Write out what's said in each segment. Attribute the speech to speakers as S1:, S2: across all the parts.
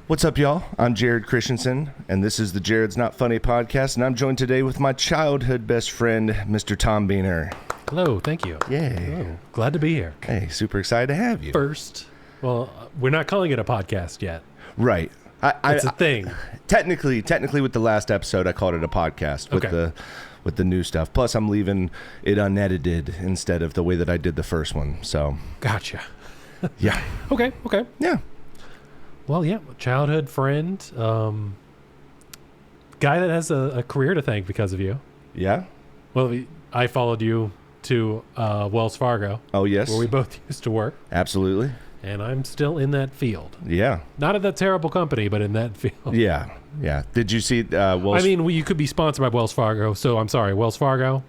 S1: What's up, y'all? I'm Jared Christensen, and this is the Jared's Not Funny podcast, and I'm joined today with my childhood best friend, Mr. Tom Beehner.
S2: Hello, thank you.
S1: Yay.
S2: Hello. Glad to be here.
S1: Hey, super excited to have you.
S2: First, well, we're not calling it a podcast yet.
S1: Right.
S2: It's a thing.
S1: Technically, with the last episode, I called it a podcast with the new stuff. Plus, I'm leaving it unedited instead of the way that I did the first one. So,
S2: Gotcha.
S1: yeah.
S2: Okay.
S1: Yeah.
S2: Well, yeah, childhood friend, guy that has a career to thank because of you.
S1: Yeah.
S2: Well, I followed you to Wells Fargo.
S1: Oh, yes.
S2: Where we both used to work.
S1: Absolutely.
S2: And I'm still in that field.
S1: Yeah.
S2: Not at that terrible company, but in that field.
S1: Yeah. Did you see Wells?
S2: I mean, you could be sponsored by Wells Fargo, so I'm sorry, Wells Fargo,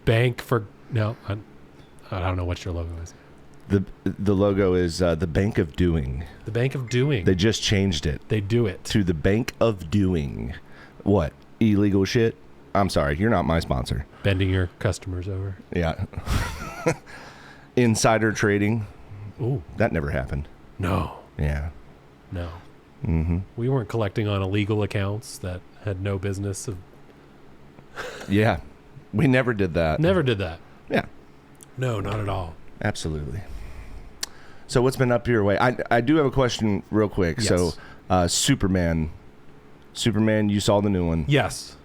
S2: bank for, no, I don't know what your logo is.
S1: The logo is the Bank of Doing.
S2: The Bank of Doing.
S1: They just changed it.
S2: They do it.
S1: To the Bank of Doing. What? Illegal shit? I'm sorry, you're not my sponsor.
S2: Bending your customers over.
S1: Yeah. Insider trading.
S2: Ooh.
S1: That never happened.
S2: No.
S1: Yeah.
S2: No.
S1: Mm-hmm.
S2: We weren't collecting on illegal accounts that had no business of...
S1: Yeah. We never did that.
S2: Never did that.
S1: Yeah.
S2: No, not at all.
S1: Absolutely. So what's been up your way? I do have a question real quick.
S2: Yes.
S1: So Superman, you saw the new one.
S2: Yes.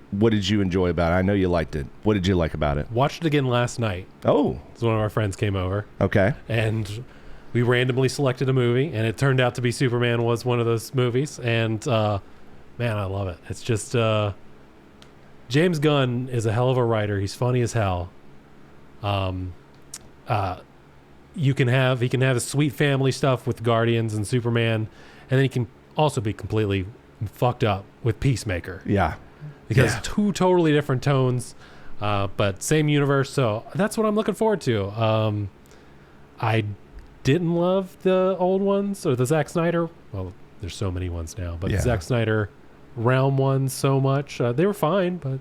S1: What did you enjoy about it? I know you liked it. What did you like about it?
S2: Watched it again last night.
S1: Oh.
S2: So one of our friends came over.
S1: Okay.
S2: And we randomly selected a movie, and it turned out to be Superman was one of those movies. And, man, I love it. It's just... James Gunn is a hell of a writer. He's funny as hell. He can have his sweet family stuff with Guardians and Superman, and then he can also be completely fucked up with Peacemaker.
S1: Yeah.
S2: Because two totally different tones, but same universe. So that's what I'm looking forward to. I didn't love the old ones or the Zack Snyder. Well, there's so many ones now, but the Zack Snyder Realm ones so much. They were fine, but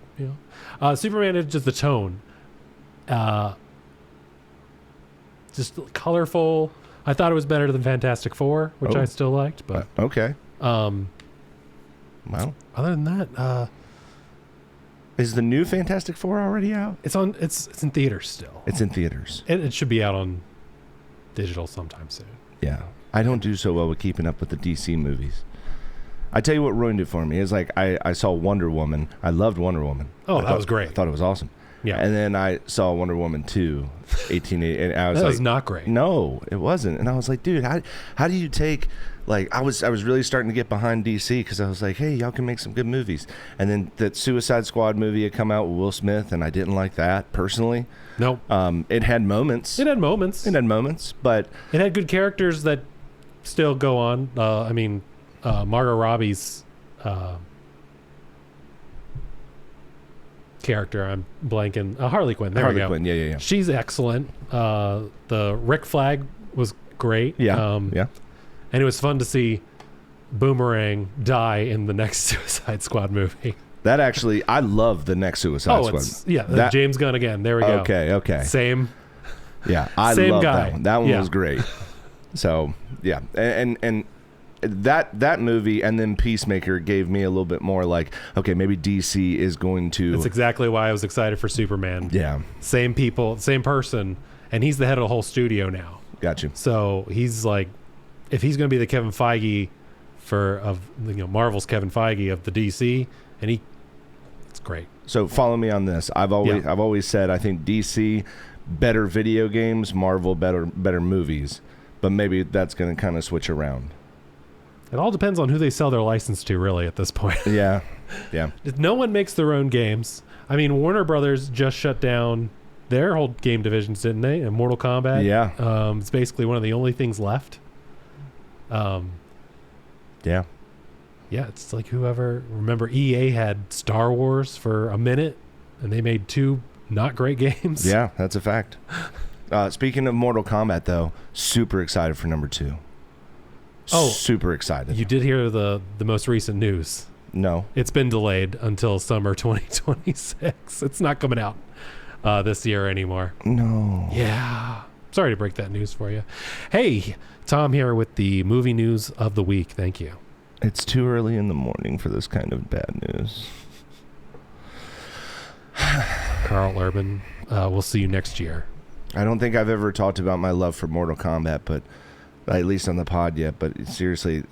S2: Superman is just the tone. Just colorful. I thought it was better than Fantastic Four, which I still liked. But
S1: okay.
S2: Well, other than that,
S1: is the new Fantastic Four already out?
S2: It's in theaters still.
S1: It's in theaters.
S2: It should be out on digital sometime soon.
S1: Yeah, I don't do so well with keeping up with the DC movies. I tell you what ruined it for me is like I saw Wonder Woman. I loved Wonder Woman.
S2: Oh, that was great.
S1: I thought it was awesome.
S2: Yeah.
S1: And then I saw Wonder Woman 2, 1880, and I was
S2: that
S1: like,
S2: was not great.
S1: No, it wasn't. And I was like, dude, how do you take, like, I was really starting to get behind DC because I was like, hey, y'all can make some good movies. And then that Suicide Squad movie had come out with Will Smith, and I didn't like that personally.
S2: Nope.
S1: It had moments. But
S2: it had good characters that still go on. Margot Robbie's character, I'm blanking. Harley Quinn. There we go.
S1: Harley Quinn, yeah.
S2: She's excellent. The Rick Flag was great.
S1: Yeah,
S2: And it was fun to see Boomerang die in the next Suicide Squad movie.
S1: That actually, I love the next Suicide Squad.
S2: James Gunn again. There we go.
S1: Okay.
S2: Same.
S1: Yeah, I
S2: Same
S1: love
S2: guy.
S1: that one. That one was great. So, yeah. And that movie and then Peacemaker gave me a little bit more like, okay, maybe DC is going to...
S2: That's exactly why I was excited for Superman.
S1: Yeah.
S2: Same people, same person, and he's the head of the whole studio now.
S1: Gotcha.
S2: So he's like, if he's going to be the Kevin Feige Marvel's Kevin Feige of the DC, and it's great.
S1: So follow me on this. I've always said I think DC better video games, Marvel better movies, but maybe that's going to kind of switch around.
S2: It all depends on who they sell their license to, really, at this point.
S1: Yeah.
S2: No one makes their own games. I mean, Warner Brothers just shut down their whole game divisions, didn't they? And Mortal Kombat.
S1: Yeah.
S2: It's basically one of the only things left.
S1: Yeah.
S2: Yeah, it's like whoever... Remember, EA had Star Wars for a minute, and they made 2 not great games.
S1: Yeah, that's a fact. Speaking of Mortal Kombat, though, super excited for number 2.
S2: Oh,
S1: super excited.
S2: You did hear the most recent news.
S1: No.
S2: It's been delayed until summer 2026. It's not coming out this year anymore.
S1: No.
S2: Yeah. Sorry to break that news for you. Hey, Tom here with the movie news of the week. Thank you.
S1: It's too early in the morning for this kind of bad news.
S2: Carl Urban, we'll see you next year.
S1: I don't think I've ever talked about my love for Mortal Kombat, but at least on the pod yet. But seriously,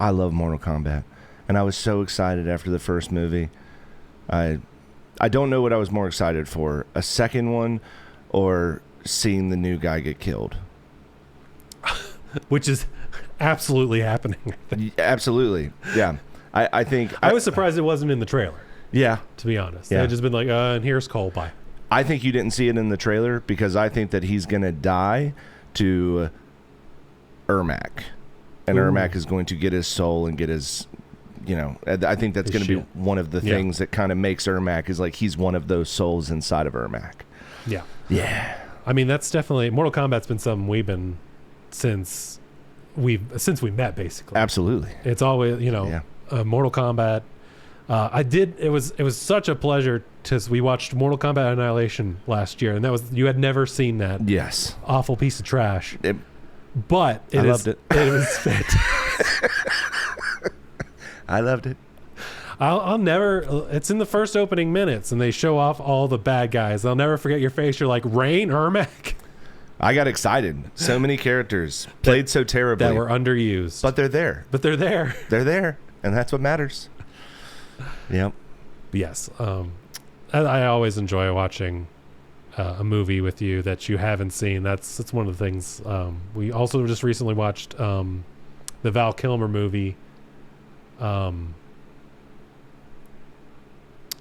S1: I love Mortal Kombat, and I was so excited after the first movie. I don't know what I was more excited for, a second one or seeing the new guy get killed.
S2: Which is absolutely happening.
S1: Absolutely, yeah. I think
S2: I was surprised it wasn't in the trailer.
S1: Yeah,
S2: to be honest,
S1: yeah.
S2: They'd just been like, and here's Cole. Bye.
S1: I think you didn't see it in the trailer because I think that he's gonna die to Ermac, and Ermac is going to get his soul and get his, I think that's going to be one of the things that kind of makes Ermac is like he's one of those souls inside of Ermac.
S2: Yeah,
S1: yeah.
S2: I mean, that's definitely Mortal Kombat's been something we've been since we met, basically.
S1: Absolutely,
S2: it's always Mortal Kombat. It was such a pleasure because we watched Mortal Kombat Annihilation last year, and you had never seen that.
S1: Yes,
S2: awful piece of trash.
S1: I loved it.
S2: It was fantastic.
S1: I loved it.
S2: I'll never. It's in the first opening minutes, and they show off all the bad guys. I'll never forget your face. You're like, Rain, Ermac.
S1: I got excited. So many characters played so terribly
S2: that were underused,
S1: but they're there.
S2: They're there,
S1: and that's what matters. Yep.
S2: Yes. I always enjoy watching a movie with you that you haven't seen. That's one of the things. We also just recently watched the Val Kilmer movie.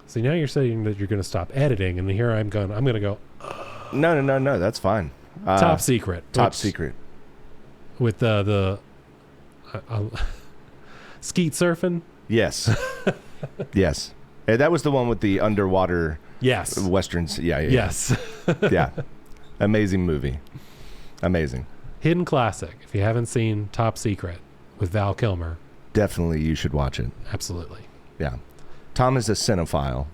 S2: See, now you're saying that you're going to stop editing, and here I'm going to go.
S1: No. That's fine.
S2: Top Secret.
S1: Top Secret.
S2: With the skeet surfing.
S1: Yes. Yes. That was the one with the underwater.
S2: Yes.
S1: Westerns. Yeah.
S2: Yes.
S1: Yeah. Amazing movie. Amazing.
S2: Hidden classic. If you haven't seen Top Secret with Val Kilmer,
S1: definitely you should watch it.
S2: Absolutely.
S1: Yeah. Tom is a cinephile.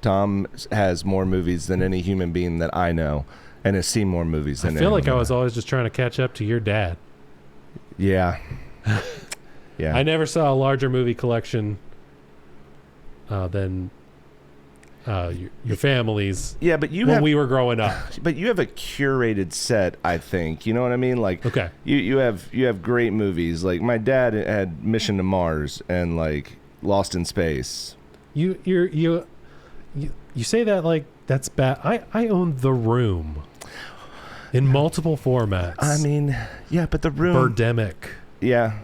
S1: Tom has more movies than any human being that I know, and has seen more movies than
S2: I feel like I was always just trying to catch up to your dad.
S1: Yeah. Yeah.
S2: I never saw a larger movie collection than your family's.
S1: Yeah, but
S2: when we were growing up.
S1: But you have a curated set, I think. You know what I mean? Like,
S2: okay, you
S1: have great movies. Like my dad had Mission to Mars and like Lost in Space. You
S2: say that like that's bad. I own The Room in multiple formats.
S1: I mean, yeah, but The Room.
S2: Birdemic.
S1: Yeah.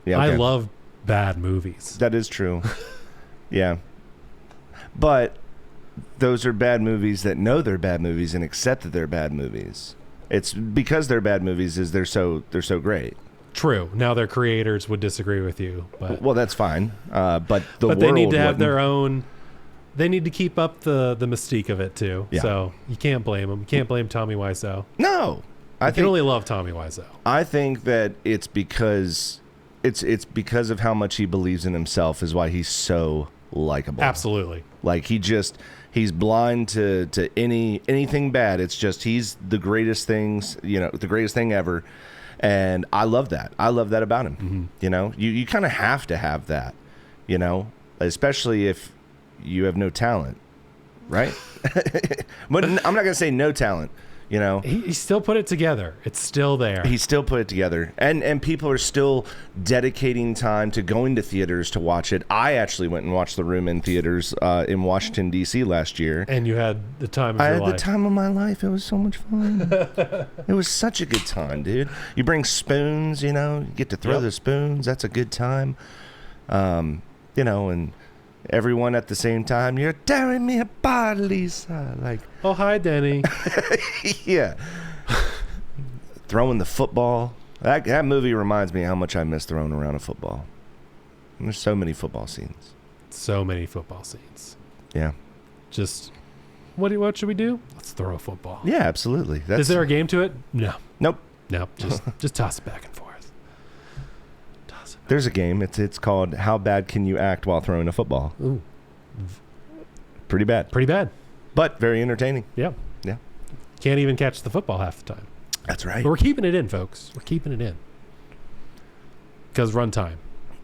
S1: Yeah. Okay.
S2: I love bad movies.
S1: That is true. Yeah. But those are bad movies that know they're bad movies and accept that they're bad movies. It's because they're bad movies is they're so great.
S2: True. Now their creators would disagree with you, but
S1: well, that's fine. But
S2: they need to have their own. They need to keep up the mystique of it too.
S1: Yeah.
S2: So you can't blame them. You can't blame Tommy Wiseau.
S1: No,
S2: I can only love Tommy Wiseau.
S1: I think that it's because of how much he believes in himself is why he's so likable.
S2: Absolutely.
S1: Like he's blind to anything bad. It's just he's the greatest things, the greatest thing ever. And I love that. I love that about him. Mm-hmm. You kind of have to have that, especially if you have no talent, right? But I'm not going to say no talent.
S2: He still put it together. It's still there.
S1: He still put it together, and people are still dedicating time to going to theaters to watch it. I actually went and watched The Room in theaters in Washington D.C. last year,
S2: and you had the time of your life.
S1: I had the time of my life. It was so much fun. It was such a good time, dude. You bring spoons, you get to throw the spoons. That's a good time, and everyone at the same time. You're tearing me apart, Lisa. Like,
S2: oh, hi, Denny.
S1: Yeah. Throwing the football. That movie reminds me how much I miss throwing around a football. And there's so many football scenes.
S2: So many football scenes.
S1: Yeah.
S2: Just, what should we do? Let's throw a football.
S1: Yeah, absolutely.
S2: Is there a game to it? No.
S1: Nope.
S2: No. Just toss it back and forth.
S1: There's a game. It's called How Bad Can You Act While Throwing a Football?
S2: Ooh.
S1: Pretty bad.
S2: Pretty bad.
S1: But very entertaining.
S2: Yeah.
S1: Yeah.
S2: can't even catch the football half the time.
S1: That's right.
S2: But we're keeping it in, folks. We're keeping it in. Because runtime.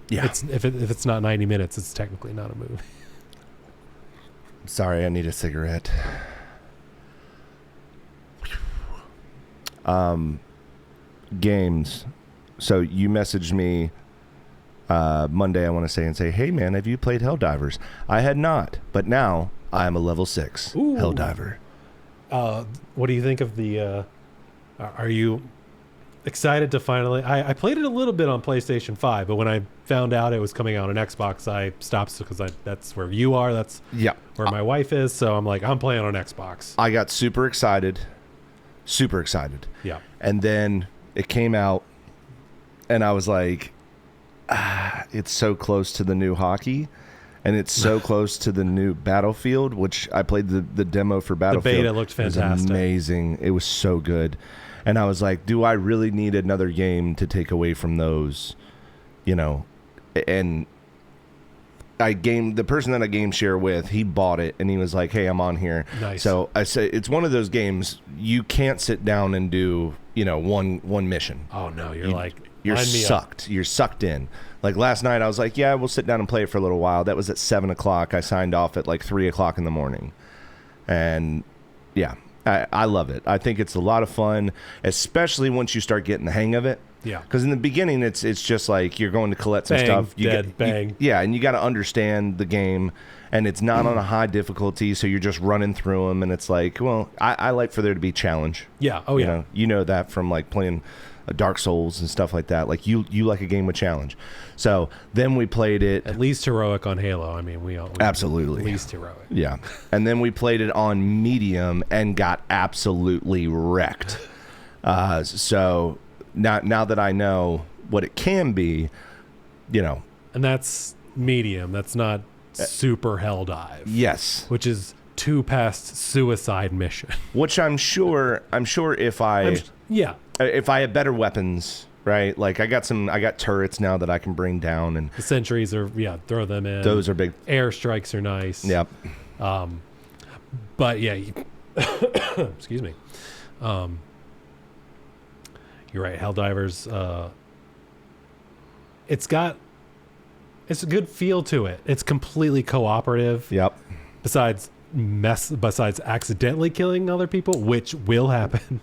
S1: Yeah.
S2: If it's not 90 minutes, it's technically not a movie.
S1: Sorry, I need a cigarette. Games. So you messaged me Monday, I want to say, hey, man, have you played Helldivers? I had not, but now I am a level 6
S2: Ooh.
S1: Helldiver.
S2: What do you think of the... are you excited to finally... I played it a little bit on PlayStation 5, but when I found out it was coming out on Xbox, I stopped because that's where you are. That's where my wife is. So I'm like, I'm playing on Xbox.
S1: I got super excited. Super excited.
S2: Yeah.
S1: And then it came out, and I was like, it's so close to the new hockey, and it's so close to the new Battlefield, which I played the demo for Battlefield.
S2: The beta looked fantastic.
S1: It was amazing. It was so good. And I was like, do I really need another game to take away from those? You know, and the person that I game share with, he bought it, and he was like, hey, I'm on here.
S2: Nice.
S1: So I say it's one of those games you can't sit down and do, one mission.
S2: Oh, no.
S1: You're sucked. You're sucked in. Like last night, I was like, yeah, we'll sit down and play it for a little while. That was at 7 o'clock. I signed off at like 3 o'clock in the morning. And yeah, I love it. I think it's a lot of fun, especially once you start getting the hang of it.
S2: Yeah.
S1: Because in the beginning, it's just like you're going to collect some
S2: Bang,
S1: stuff.
S2: bang.
S1: And you got to understand the game, and it's not on a high difficulty, so you're just running through them, and it's like, well, I like for there to be challenge.
S2: Yeah. Oh, yeah.
S1: You know that from like playing Dark Souls and stuff like that. Like you like a game with challenge. So then we played it
S2: at least heroic on Halo. I mean, we
S1: absolutely
S2: at least heroic.
S1: Yeah. And then we played it on medium and got absolutely wrecked. So now that I know what it can be,
S2: and that's medium. That's not super hell dive.
S1: Yes.
S2: Which is 2 past suicide mission.
S1: Which I'm sure if I had better weapons, right? Like I got turrets now that I can bring down, and
S2: the sentries are throw them in.
S1: Those are big.
S2: Airstrikes are nice.
S1: Yep.
S2: But yeah, excuse me. You're right. Helldivers. It's a good feel to it. It's completely cooperative.
S1: Yep.
S2: Besides accidentally killing other people, which will happen.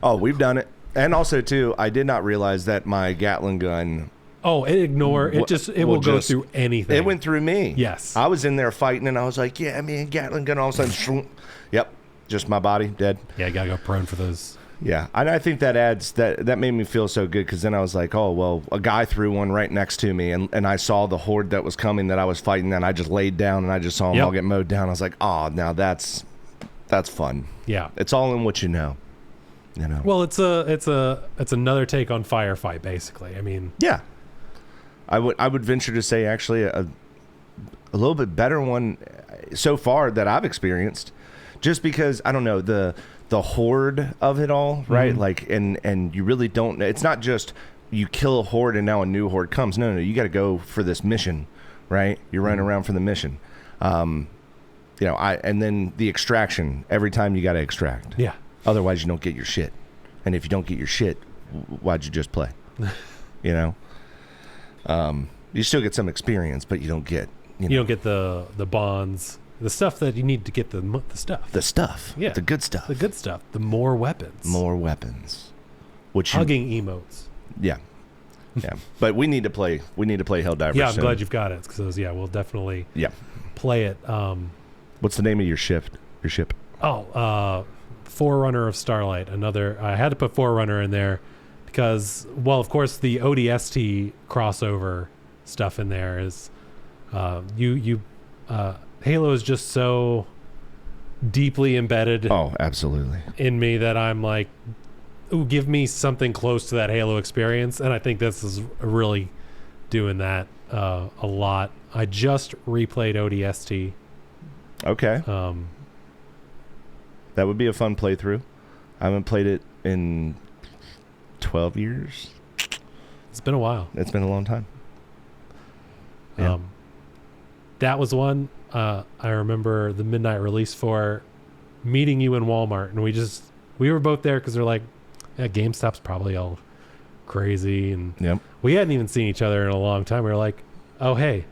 S1: Oh, we've done it. And also too, I did not realize that my Gatling gun.
S2: Oh, it will go through anything.
S1: It went through me.
S2: Yes.
S1: I was in there fighting, and I was like, yeah, man, Gatling gun. All of a sudden, yep, just my body dead.
S2: Yeah, you gotta go prone for those.
S1: Yeah, and I think that adds that made me feel so good, because then I was like, oh well, a guy threw one right next to me, and I saw the horde that was coming that I was fighting, and I just laid down and I just saw them all get mowed down. I was like, oh, now that's fun. Yeah, it's all in what you know.
S2: Well, it's another take on Firefight, basically. I mean,
S1: yeah, I would venture to say actually a little bit better one so far that I've experienced, just because I don't know the horde of it all, right? Mm-hmm. Like, and you really don't. It's not just you kill a horde and now a new horde comes. No, you got to go for this mission, right? You're running around for the mission. And then the extraction. Every time you got to extract.
S2: Yeah.
S1: Otherwise, you don't get your shit. And if you don't get your shit, why'd you just play? You still get some experience, but you don't get. You
S2: don't get the bonds. The stuff that you need to get the stuff.
S1: The stuff. Yeah. The good stuff.
S2: The good stuff. The more weapons.
S1: More weapons.
S2: Hugging emotes.
S1: Yeah. Yeah. But we need to play Helldivers.
S2: Yeah, I'm glad you've got it, because we'll definitely play it.
S1: What's the name of your ship?
S2: Forerunner of Starlight. I had to put Forerunner in there because, well, of course, the ODST crossover stuff in there is Halo is just so deeply embedded.
S1: Oh, absolutely.
S2: In me that I'm like, ooh, give me something close to that Halo experience, and I think this is really doing that a lot. I just replayed ODST.
S1: Okay. That would be a fun playthrough. I haven't played it in 12 years.
S2: It's been a while.
S1: It's been a long time. Yeah.
S2: That was one I remember the midnight release for, meeting you in Walmart, and we just we were both there because they're like, yeah, GameStop's probably all crazy, and
S1: Yep.
S2: we hadn't even seen each other in a long time. We were like, oh hey,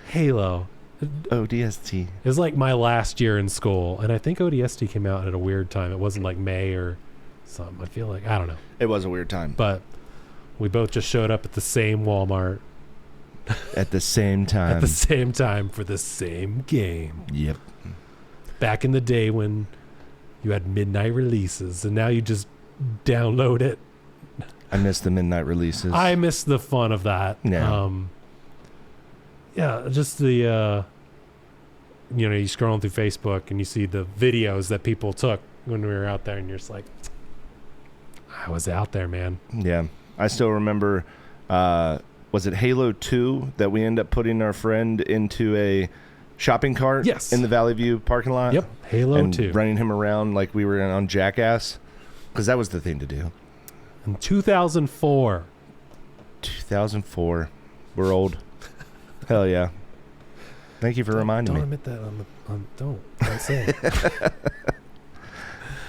S2: Halo.
S1: ODST.
S2: It was like my last year in school, and I think ODST came out at a weird time. It wasn't like May or something. I feel like, I don't know.
S1: It was a weird time.
S2: But we both just showed up at the same Walmart
S1: At the same time.
S2: at the same time for the same game.
S1: Yep.
S2: Back in the day when you had midnight releases, and now you just download it.
S1: I miss the midnight releases.
S2: I miss the fun of that.
S1: Yeah.
S2: Yeah, just the, you scrolling through Facebook and you see the videos that people took when we were out there, and you're just like, I was out there, man.
S1: Yeah. I still remember, was it Halo 2 that we ended up putting our friend into a shopping cart?
S2: Yes.
S1: In the Valley View parking lot?
S2: Yep, Halo
S1: and
S2: 2.
S1: running him around like we were on Jackass? Because that was the thing to do.
S2: In 2004.
S1: 2004. We're old. Hell yeah. Thank you for reminding
S2: Don't
S1: me.
S2: admit that don't say it.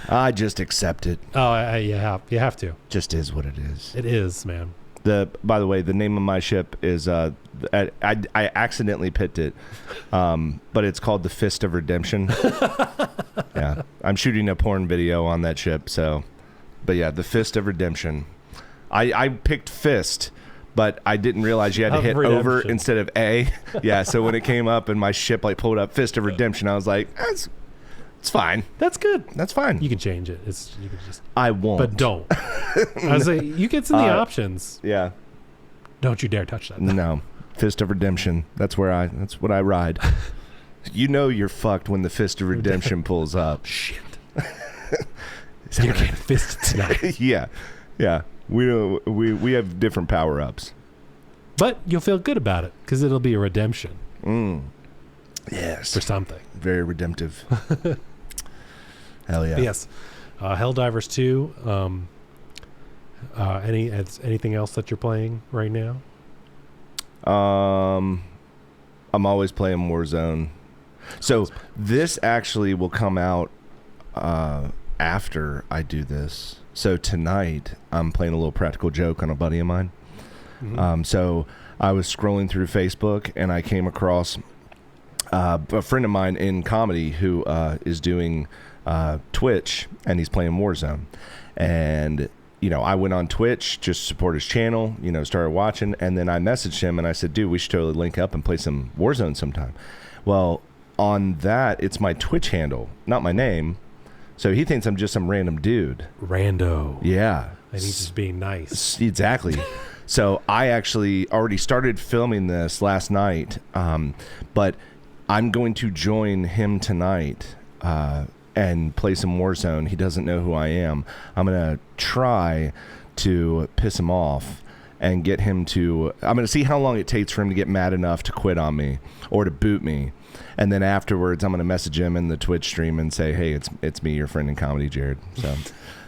S1: I just accept it.
S2: Oh, you have to.
S1: Just is what it is.
S2: It is, man.
S1: By the way, the name of my ship is I accidentally picked it, but it's called the Fist of Redemption. Yeah, I'm shooting a porn video on that ship. So, but yeah, the Fist of Redemption. I picked fist, but I didn't realize you had to hit over instead of A. Yeah, so when it came up and my ship like pulled up Fist of Redemption, I was like, it's fine.
S2: That's good.
S1: That's fine.
S2: You can change it. You can just.
S1: I won't.
S2: But don't. I was like, you get in the options.
S1: Yeah.
S2: Don't you dare touch that.
S1: No. Fist of Redemption. That's what I ride. You're fucked when the Fist of Redemption pulls up.
S2: Shit. You're getting fisted tonight.
S1: Yeah. Yeah. We have different power-ups.
S2: But you'll feel good about it because it'll be a redemption.
S1: Yes.
S2: For something.
S1: Very redemptive. Hell yeah.
S2: But yes. Helldivers 2. Anything else that you're playing right now?
S1: I'm always playing Warzone. So this actually will come out after I do this. So tonight I'm playing a little practical joke on a buddy of mine. Mm-hmm. So I was scrolling through Facebook and I came across a friend of mine in comedy who is doing Twitch, and he's playing Warzone. And I went on Twitch just to support his channel, started watching, and then I messaged him and I said, dude, we should totally link up and play some Warzone sometime. Well, on that, it's my Twitch handle, not my name. So he thinks I'm just some random dude.
S2: Rando.
S1: Yeah.
S2: And he's just being nice.
S1: Exactly. So I actually already started filming this last night, but I'm going to join him tonight and play some Warzone. He doesn't know who I am. I'm going to try to piss him off and get him to... I'm going to see how long it takes for him to get mad enough to quit on me or to boot me. And then afterwards, I'm going to message him in the Twitch stream and say, hey, it's me, your friend in comedy, Jared. So...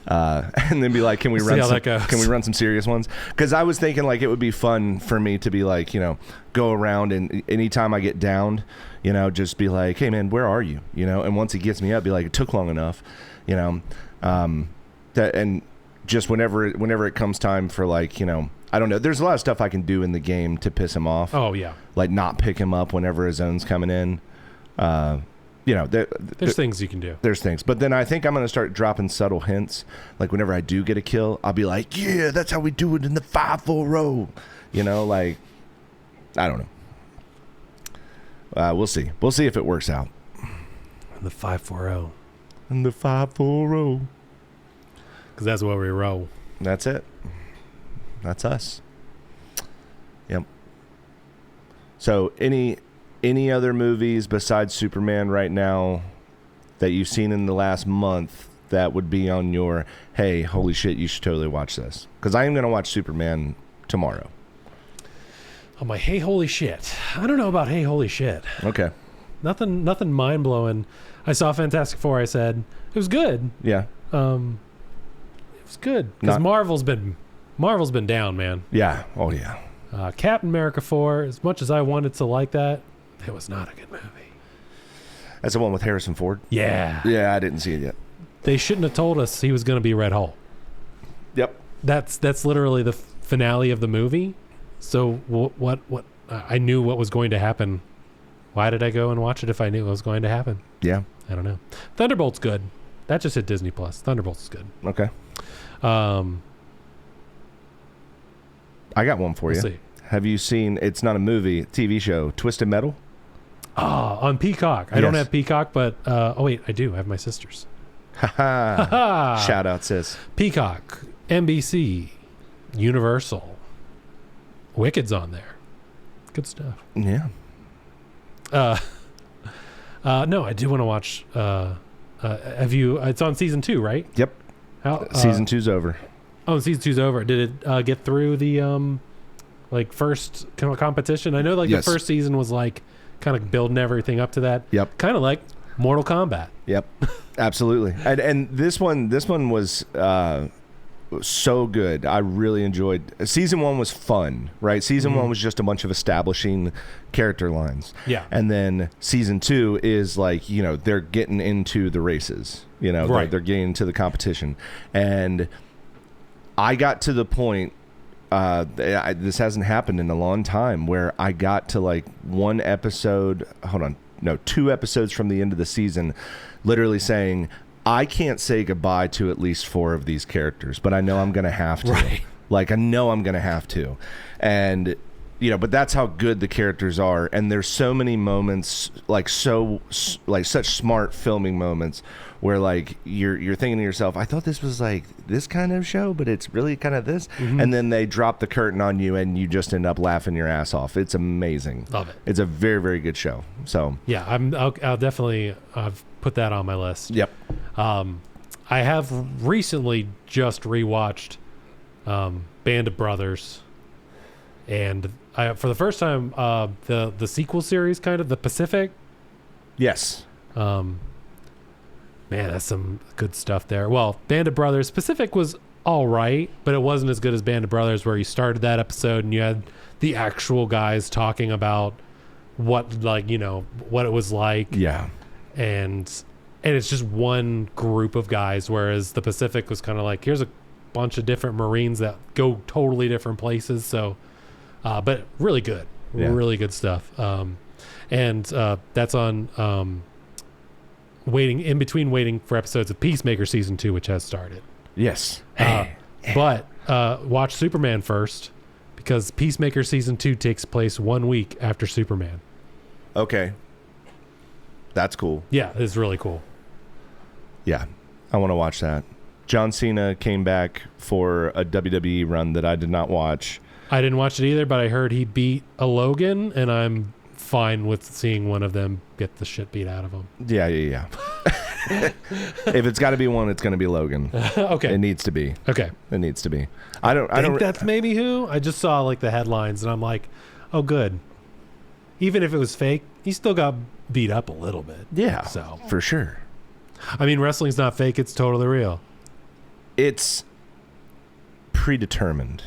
S1: and then be like, can we run some serious ones? Because I was thinking like it would be fun for me to be like, go around and anytime I get downed, just be like, hey man, where are you? And once he gets me up, be like, it took long enough, that, and just whenever it comes time for like, I don't know. There's a lot of stuff I can do in the game to piss him off.
S2: Oh yeah.
S1: Like not pick him up whenever his own's coming in.
S2: There's things you can do.
S1: There's things. But then I think I'm going to start dropping subtle hints. Like whenever I do get a kill, I'll be like, yeah, that's how we do it in the 5-4 row. Like, I don't know. We'll see. We'll see if it works out.
S2: In the 5-4-0.
S1: In the 5-4 row.
S2: Because that's where we roll.
S1: That's it. That's us. Yep. So any other movies besides Superman right now that you've seen in the last month that would be on your, hey, holy shit, you should totally watch this? Because I am going to watch Superman tomorrow.
S2: On my hey, holy shit. I don't know about hey, holy shit.
S1: Okay.
S2: Nothing mind-blowing. I saw Fantastic Four. I said, it was good.
S1: Yeah.
S2: It was good. Because Marvel's been down, man.
S1: Yeah. Oh, yeah.
S2: Captain America 4, as much as I wanted to like that, it was not a good movie.
S1: That's the one with Harrison Ford?
S2: Yeah.
S1: Yeah, I didn't see it yet.
S2: they shouldn't have told us he was going to be Red Hulk.
S1: Yep.
S2: That's literally the finale of the movie. So what I knew what was going to happen. Why did I go and watch it if I knew it was going to happen?
S1: Yeah.
S2: I don't know. Thunderbolt's good. That just hit Disney Plus. Thunderbolt's is good.
S1: Okay. I got one for you.
S2: See.
S1: Have you seen, it's not a movie, TV show, Twisted Metal?
S2: On Peacock. I don't have Peacock, but oh wait, I do. I have my sister's.
S1: Ha Shout out, sis.
S2: Peacock, NBC, Universal. Wicked's on there. Good stuff.
S1: Yeah.
S2: No, I do want to watch. Have you? It's on season 2, right?
S1: Yep. Season 2's over.
S2: Oh, season 2's over. Did it get through the first competition? I know the first season was like kind of building everything up to that.
S1: Yep.
S2: Kind of like Mortal Kombat.
S1: Yep. Absolutely. And this one was so good. I really enjoyed. Season 1 was fun, right? Season 1 was just a bunch of establishing character lines.
S2: Yeah.
S1: And then season 2 is like, they're getting into the races,
S2: right.
S1: They're getting into the competition. And I got to the point, this hasn't happened in a long time, where I got to like 2 episodes from the end of the season, literally saying, I can't say goodbye to at least 4 of these characters, but I know I'm going to have to.
S2: Right.
S1: Like, I know I'm going to have to. And, but that's how good the characters are. And there's so many moments, such smart filming moments where, like, you're thinking to yourself, I thought this was, like, this kind of show, but it's really kind of this. Mm-hmm. And then they drop the curtain on you, and you just end up laughing your ass off. It's amazing.
S2: Love it.
S1: It's a very, very good show. So
S2: yeah, I'll definitely put that on my list.
S1: Yep.
S2: I have recently just rewatched Band of Brothers, and for the first time, the sequel series, kind of the Pacific.
S1: Yes.
S2: Man, that's some good stuff there. Well, Band of Brothers Pacific was all right, but it wasn't as good as Band of Brothers, where you started that episode and you had the actual guys talking about what it was like.
S1: Yeah.
S2: And it's just one group of guys, whereas the Pacific was kind of like, here's a bunch of different Marines that go totally different places. So, but really good, really good stuff. And that's on waiting for episodes of Peacemaker season 2, which has started.
S1: Yes.
S2: But watch Superman first, because Peacemaker season 2 takes place 1 week after Superman.
S1: Okay. That's cool.
S2: Yeah, it's really cool.
S1: Yeah, I want to watch that. John Cena came back for a WWE run that I did not watch.
S2: I didn't watch it either, but I heard he beat a Logan, and I'm fine with seeing one of them get the shit beat out of him.
S1: Yeah. If it's got to be one, it's going to be Logan.
S2: Okay.
S1: It needs to be.
S2: Okay.
S1: It needs to be.
S2: I think that's maybe who. I just saw like the headlines, and I'm like, oh, good. Even if it was fake, he still got beat up a little bit.
S1: Yeah,
S2: so
S1: for sure.
S2: I mean, wrestling's not fake; it's totally real.
S1: It's predetermined.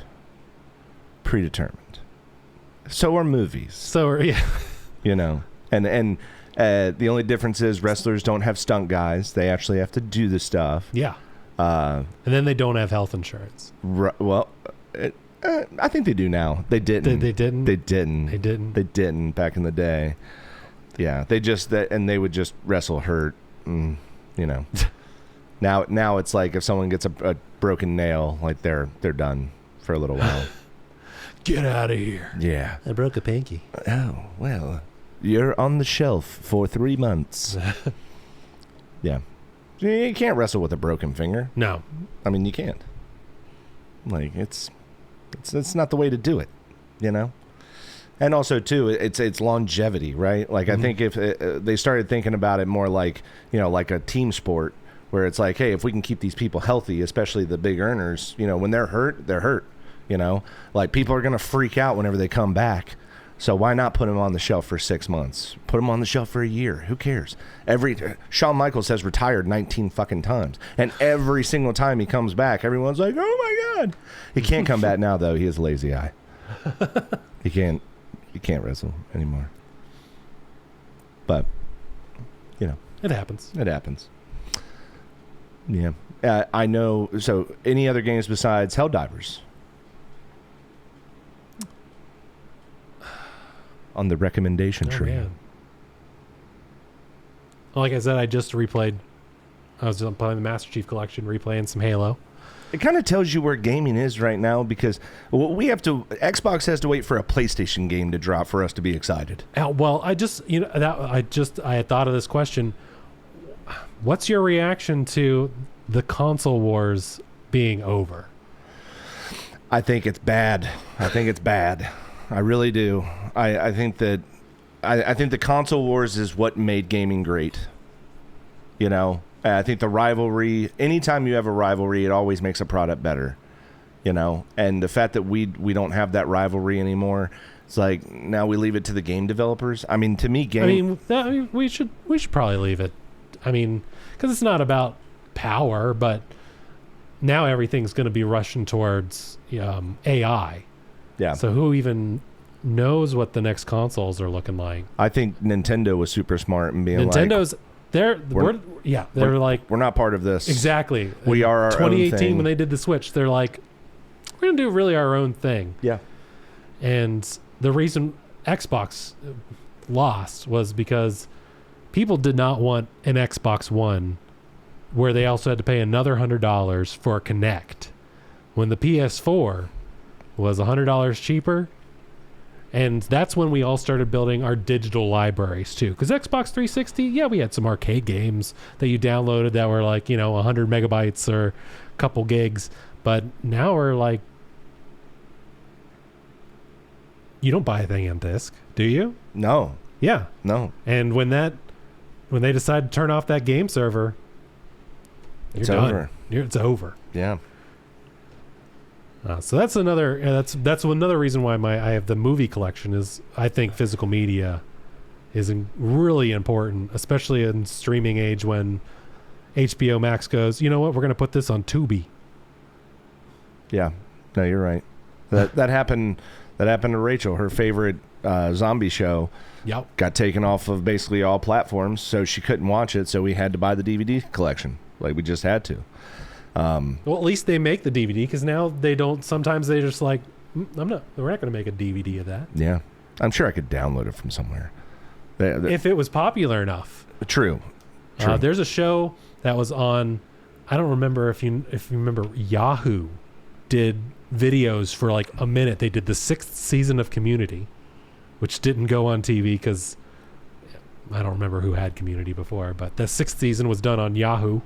S1: So are movies.
S2: So are
S1: and the only difference is wrestlers don't have stunt guys; they actually have to do the stuff.
S2: Yeah. And then they don't have health insurance.
S1: Well, I think they do now. They didn't.
S2: They didn't.
S1: They didn't.
S2: They didn't.
S1: They didn't back in the day. Yeah, they would just wrestle hurt. Now it's like if someone gets a broken nail, like they're done for a little while.
S2: Get out of here.
S1: Yeah.
S2: I broke a pinky.
S1: Oh, well, you're on the shelf for 3 months. Yeah. You can't wrestle with a broken finger.
S2: No.
S1: I mean, you can't. Like, it's not the way to do it, And also, too, it's longevity, right? Like, I think if they started thinking about it more like, like a team sport, where it's like, hey, if we can keep these people healthy, especially the big earners, when they're hurt, they're hurt. Like, people are going to freak out whenever they come back. So why not put them on the shelf for 6 months? Put them on the shelf for a year. Who cares? Shawn Michaels has retired 19 fucking times. And every single time he comes back, everyone's like, oh, my God. He can't come back now, though. He has a lazy eye. He can't wrestle anymore. But,
S2: It happens.
S1: It happens. Yeah. I know. So, any other games besides Helldivers? On the recommendation tree.
S2: Man. Like I said, I just replayed. I was playing the Master Chief Collection, replaying some Halo.
S1: It kind of tells you where gaming is right now because Xbox has to wait for a PlayStation game to drop for us to be excited.
S2: Well, I had thought of this question. What's your reaction to the console wars being over?
S1: I think it's bad. I really do. I think that I think the console wars is what made gaming great. You know, I think the rivalry, anytime you have a rivalry, it always makes a product better. You know, and the fact that we don't have that rivalry anymore, it's like now we leave it to the game developers. I mean, to me,
S2: we should probably leave it. I mean, because it's not about power, but now everything's going to be rushing towards AI. Yeah. So who even knows what the next consoles are looking like?
S1: I think Nintendo was super smart in being
S2: Nintendo's
S1: like,
S2: they're like,
S1: we're not part of this.
S2: Exactly.
S1: We are our
S2: 2018
S1: own thing.
S2: When they did the Switch, they're like, we're going to do really our own thing.
S1: Yeah.
S2: And the reason Xbox lost was because people did not want an Xbox One where they also had to pay another $100 for a Kinect when the PS4 was $100 cheaper. And that's when we all started building our digital libraries too. Because Xbox 360, yeah, we had some arcade games that you downloaded that were like, 100 megabytes or a couple gigs. But now we're like, you don't buy a thing on disc, do you?
S1: No.
S2: Yeah.
S1: No.
S2: And when they decide to turn off that game server,
S1: it's over.
S2: It's over.
S1: Yeah.
S2: So that's another that's another reason why I have the movie collection is I think physical media is really important, especially in streaming age when HBO Max goes, you know what, we're going to put this on Tubi.
S1: Yeah. No, you're right. That happened to Rachel. Her favorite zombie show got taken off of basically all platforms, so she couldn't watch it, so we had to buy the DVD collection. Like, we just had to.
S2: Well, at least they make the DVD, because now they don't. Sometimes they just like, we're not going to make a DVD of that.
S1: Yeah, I'm sure I could download it from somewhere.
S2: If it was popular enough.
S1: True.
S2: There's a show that was on. I don't remember if you remember. Yahoo did videos for like a minute. They did the 6th season of Community, which didn't go on TV because I don't remember who had Community before, but the 6th season was done on Yahoo.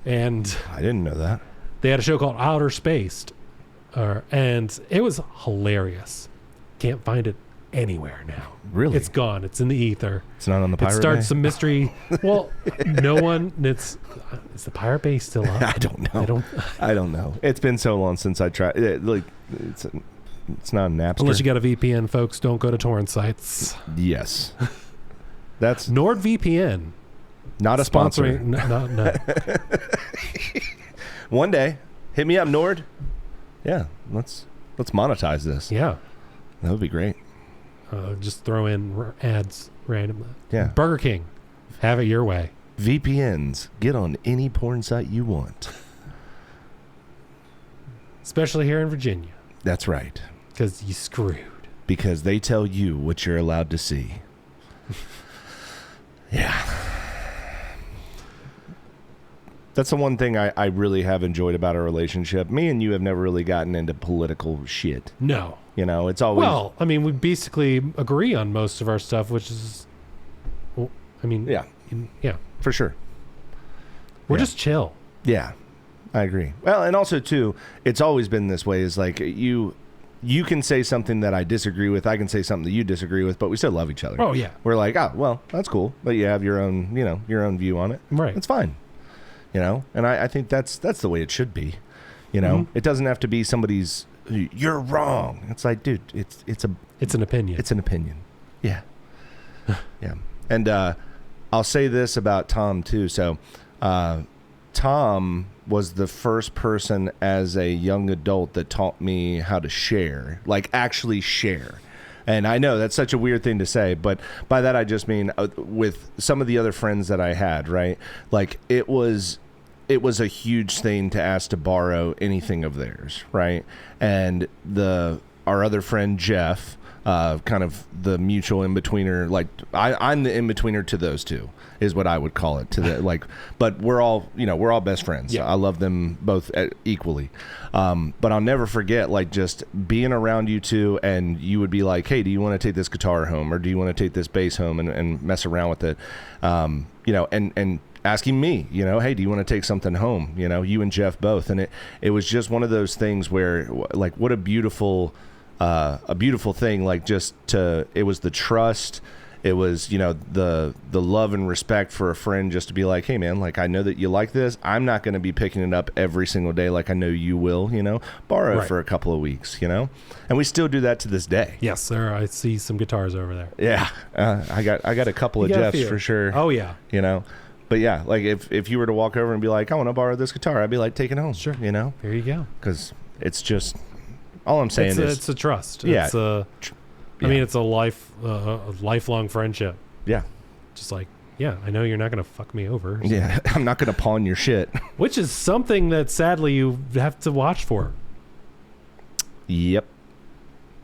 S2: And
S1: I didn't know that.
S2: They had a show called Outer Spaced, and it was hilarious. Can't find it anywhere now.
S1: Really?
S2: It's gone. It's in the ether.
S1: It's not on the Pirate Bay?
S2: It starts some mystery. Well, no one. Is the Pirate Bay still up?
S1: I don't know. I don't know. It's been so long since I tried. It's not a Napster.
S2: Unless you got a VPN, folks, don't go to torrent sites.
S1: Yes. That's
S2: NordVPN.
S1: Not a sponsor.
S2: No.
S1: One day, hit me up, Nord. Yeah, let's monetize this.
S2: Yeah,
S1: that would be great.
S2: Just throw in ads randomly.
S1: Yeah.
S2: Burger King, have it your way.
S1: VPNs, get on any porn site you want.
S2: Especially here in Virginia.
S1: That's right.
S2: Because you screwed.
S1: Because they tell you what you're allowed to see. Yeah. That's the one thing I really have enjoyed about our relationship. Me and you have never really gotten into political shit.
S2: No.
S1: It's always...
S2: Well, I mean, we basically agree on most of our stuff, which is... Yeah. Yeah.
S1: For sure.
S2: We're just chill.
S1: Yeah. I agree. Well, and also, too, it's always been this way. Is like you can say something that I disagree with. I can say something that you disagree with, but we still love each other.
S2: Oh, yeah.
S1: We're like, oh, well, that's cool. But you have your own, your own view on it.
S2: Right.
S1: It's fine. And I think that's the way it should be.
S2: Mm-hmm.
S1: It doesn't have to be somebody's, you're wrong. It's like, dude, it's
S2: an opinion.
S1: It's an opinion. Yeah. Yeah. And I'll say this about Tom, too. So Tom was the first person as a young adult that taught me how to share, like actually share. And I know that's such a weird thing to say, but by that I just mean with some of the other friends that I had, right? Like it was it was a huge thing to ask to borrow anything of theirs, right? And our other friend Jeff, kind of the mutual in-betweener, like I'm the in-betweener to those two, is what I would call it. To the like, but we're all best friends.
S2: Yeah.
S1: I love them both equally. But I'll never forget like just being around you two, and you would be like, "Hey, do you want to take this guitar home, or do you want to take this bass home and mess around with it?" And asking me, hey, do you want to take something home? You and Jeff both, and it was just one of those things where like what a beautiful thing, like it was the trust, it was the love and respect for a friend, just to be like, hey man, like I know that you like this, I'm not going to be picking it up every single day like I know you will, borrow it for a couple of weeks, and we still do that to this day.
S2: Yes, sir. I see some guitars over there.
S1: Yeah. I got a couple of Jeffs for sure.
S2: Oh yeah.
S1: But yeah, like if you were to walk over and be like, I want to borrow this guitar, I'd be like, take it home.
S2: Sure.
S1: There
S2: you go.
S1: Because it's just, all I'm saying is
S2: it's a trust.
S1: Yeah.
S2: I mean, it's a lifelong friendship.
S1: Yeah.
S2: Just like, yeah, I know you're not going to fuck me over.
S1: So. Yeah, I'm not going to pawn your shit.
S2: Which is something that sadly you have to watch for.
S1: Yep.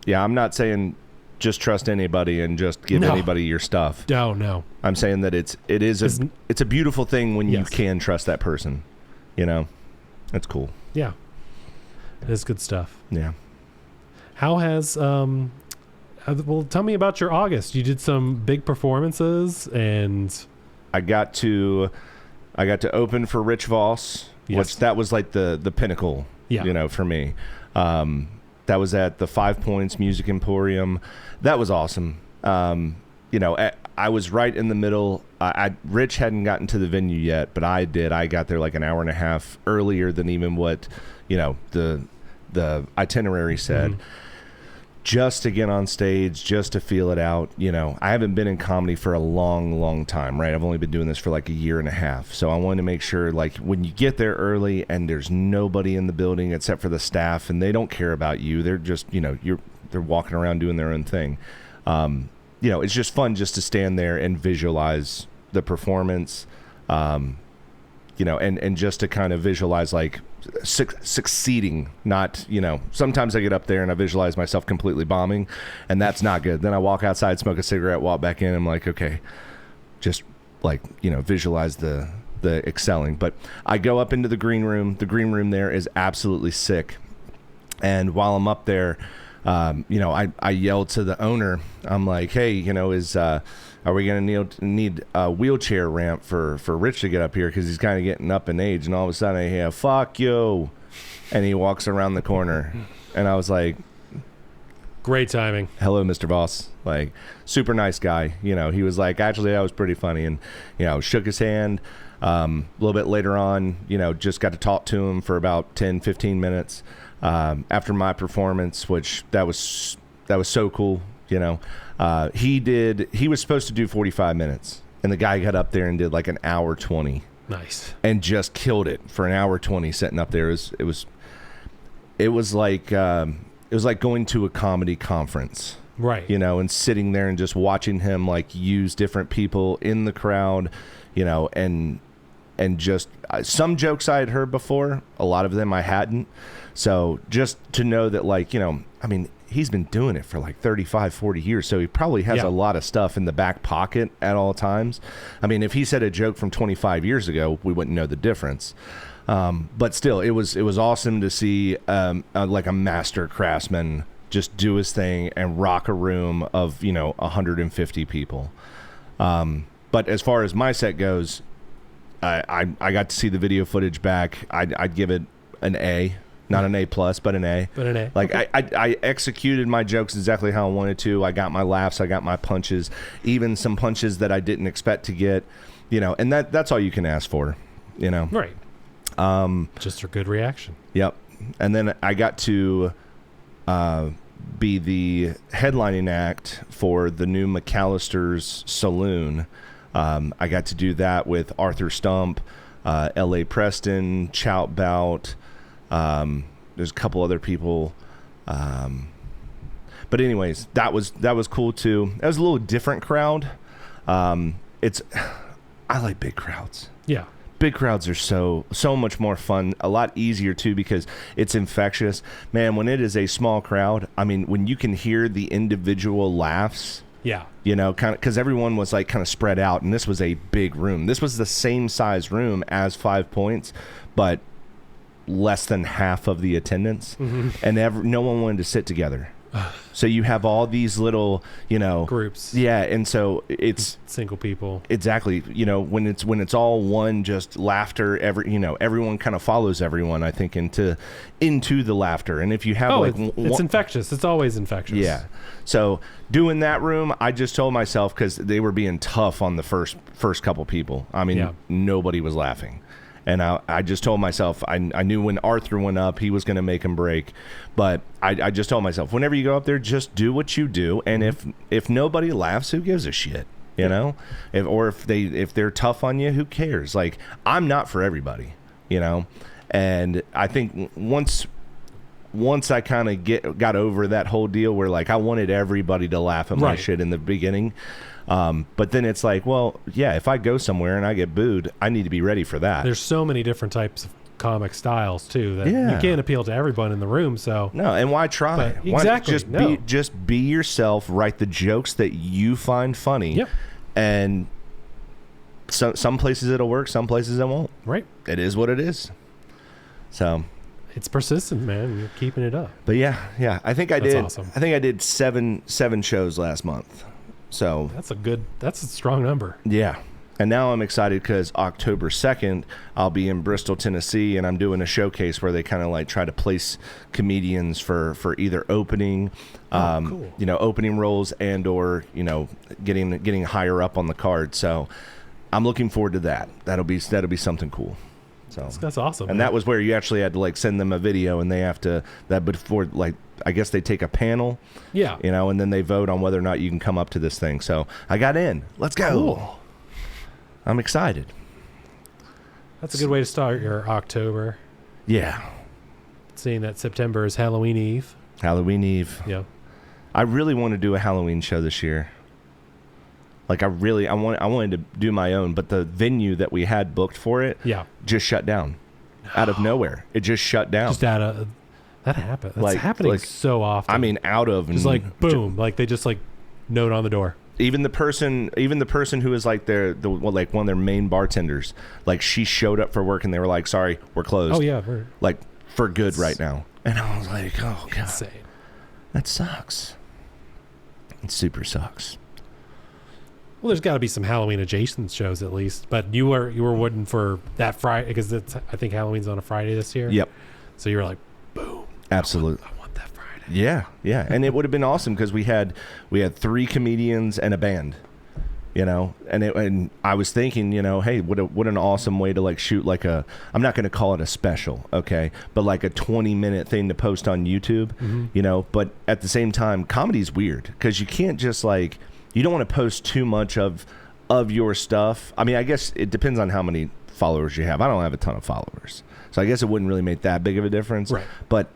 S1: Yeah, I'm not saying just trust anybody and just give anybody your stuff.
S2: No.
S1: I'm saying that it's a beautiful thing when you can trust that person. That's cool.
S2: Yeah. It is good stuff.
S1: Yeah.
S2: How has well, tell me about your August. You did some big performances, and
S1: I got to open for Rich Voss, which that was like the pinnacle, for me. That was at the 5 Points Music Emporium. That was awesome. I was right in the middle. Rich hadn't gotten to the venue yet, but I did. I got there like an hour and a half earlier than even what, the itinerary said. Mm-hmm. Just to get on stage, just to feel it out. I haven't been in comedy for a long, long time, right? I've only been doing this for like a year and a half. So I wanted to make sure, like, when you get there early and there's nobody in the building except for the staff, and they don't care about you. They're just, they're walking around doing their own thing. It's just fun just to stand there and visualize the performance, and just to kind of visualize like succeeding, not, sometimes I get up there and I visualize myself completely bombing, and that's not good. Then I walk outside, smoke a cigarette, walk back in. I'm like, okay, just like, visualize the excelling. But I go up into the green room. The green room there is absolutely sick. And while I'm up there, I yelled to the owner. I'm like, hey, are we going to need a wheelchair ramp for Rich to get up here? Because he's kind of getting up in age. And all of a sudden I hear, fuck you. And he walks around the corner. And I was like,
S2: great timing.
S1: Hello, Mr. Voss. Like, super nice guy. He was like, actually, that was pretty funny. And, shook his hand. A little bit later on, just got to talk to him for about 10, 15 minutes. After my performance, which that was so cool. He was supposed to do 45 minutes, and the guy got up there and did like an hour 20.
S2: Nice. And
S1: just killed it for an hour 20 sitting up there. It was like going to a comedy conference,
S2: right?
S1: And sitting there and just watching him like use different people in the crowd, and just some jokes I had heard before, a lot of them I hadn't. So just to know that, like, he's been doing it for like 35, 40 years. So he probably has a lot of stuff in the back pocket at all times. If he said a joke from 25 years ago, we wouldn't know the difference. But still, it was awesome to see like a master craftsman just do his thing and rock a room of, 150 people. But as far as my set goes, I got to see the video footage back. I'd give it an A. Not an A+, but an A.
S2: But an A.
S1: Like,
S2: okay.
S1: I executed my jokes exactly how I wanted to. I got my laughs. I got my punches. Even some punches that I didn't expect to get. And that's all you can ask for.
S2: Right. Just a good reaction.
S1: Yep. And then I got to be the headlining act for the new McAllister's Saloon. I got to do that with Arthur Stump, L.A. Preston, Chout Bout. There's a couple other people. But anyways, that was cool too. That was a little different crowd. I like big crowds.
S2: Yeah.
S1: big crowds are so much more fun, a lot easier too, because it's infectious. Man, when it is a small crowd, I mean, when you can hear the individual laughs,
S2: Yeah.
S1: you know, kind of, because everyone was like kind of spread out, and this was a big room. This was the same size room as 5 Points, but less than half of the attendance, and no one wanted to sit together. So you have all these little, you know,
S2: Groups.
S1: Yeah, and so it's
S2: Single people.
S1: exactly, you know, when it's all one just laughter, everyone kind of follows everyone, I think, into the laughter. And if you have
S2: it's infectious. It's always infectious.
S1: yeah. So doing that room, I just told myself, because they were being tough on the first couple people. I mean, nobody was laughing. And I just told myself, I knew when Arthur went up, he was going to make him break. But I just told myself, whenever you go up there, just do what you do. And if nobody laughs, who gives a shit? You know? If they're tough on you, who cares? Like, I'm not for everybody, you know? And I think once I kind of got over that whole deal where, like, I wanted everybody to laugh at my shit in the beginning. But then it's like, well, yeah, if I go somewhere and I get booed, I need to be ready for that.
S2: There's so many different types of comic styles too that you can't appeal to everyone in the room. So
S1: no, and why try?
S2: Exactly.
S1: Just be yourself. Write the jokes that you find funny.
S2: Yep.
S1: And some places it'll work, some places it won't.
S2: Right.
S1: It is what it is. So
S2: it's persistent, man. You're keeping it up.
S1: But yeah. I think I
S2: That's
S1: did.
S2: awesome.
S1: I think I did seven shows last month. So
S2: that's a strong number.
S1: Yeah. And now I'm excited because October 2nd, I'll be in Bristol, Tennessee, and I'm doing a showcase where they kind of like try to place comedians for either opening,
S2: cool.
S1: you know, opening roles and or, you know, getting higher up on the card. So I'm looking forward to that. That'll be something cool. So
S2: that's awesome.
S1: And
S2: man.
S1: that was where you actually had to like send them a video, and they have to before, like, I guess they take a panel.
S2: Yeah.
S1: You know, and then they vote on whether or not you can come up to this thing. So I got in. Let's go.
S2: Cool.
S1: I'm excited.
S2: That's a good way to start your October.
S1: Yeah.
S2: Seeing that September is Halloween Eve.
S1: Halloween Eve.
S2: Yeah.
S1: I really want to do a Halloween show this year. Like I wanted to do my own, but the venue that we had booked for it just shut down. Out of nowhere. It just shut down.
S2: Just out of that happened. That's happening so often.
S1: I mean, out of
S2: just like boom, like they just like note on the door.
S1: Even the person who is like like one of their main bartenders, like she showed up for work and they were like, "Sorry, we're closed."
S2: Oh yeah, we're
S1: like for good right now. And I was like, "Oh god,
S2: insane.
S1: That sucks. It super sucks."
S2: Well, there's got to be some Halloween adjacent shows at least. But you were wooden for that Friday because I think Halloween's on a Friday this year.
S1: Yep.
S2: So you were like, boom.
S1: Absolutely.
S2: I want that Friday.
S1: Yeah, and it would have been awesome because we had 3 comedians and a band, you know, and I was thinking, you know, hey, what an awesome way to like shoot like I'm not going to call it a special, okay, but like a 20-minute thing to post on YouTube, you know, but at the same time, comedy's weird because you can't just like. You don't want to post too much of your stuff. I mean, I guess it depends on how many followers you have. I don't have a ton of followers, so I guess it wouldn't really make that big of a difference.
S2: Right.
S1: But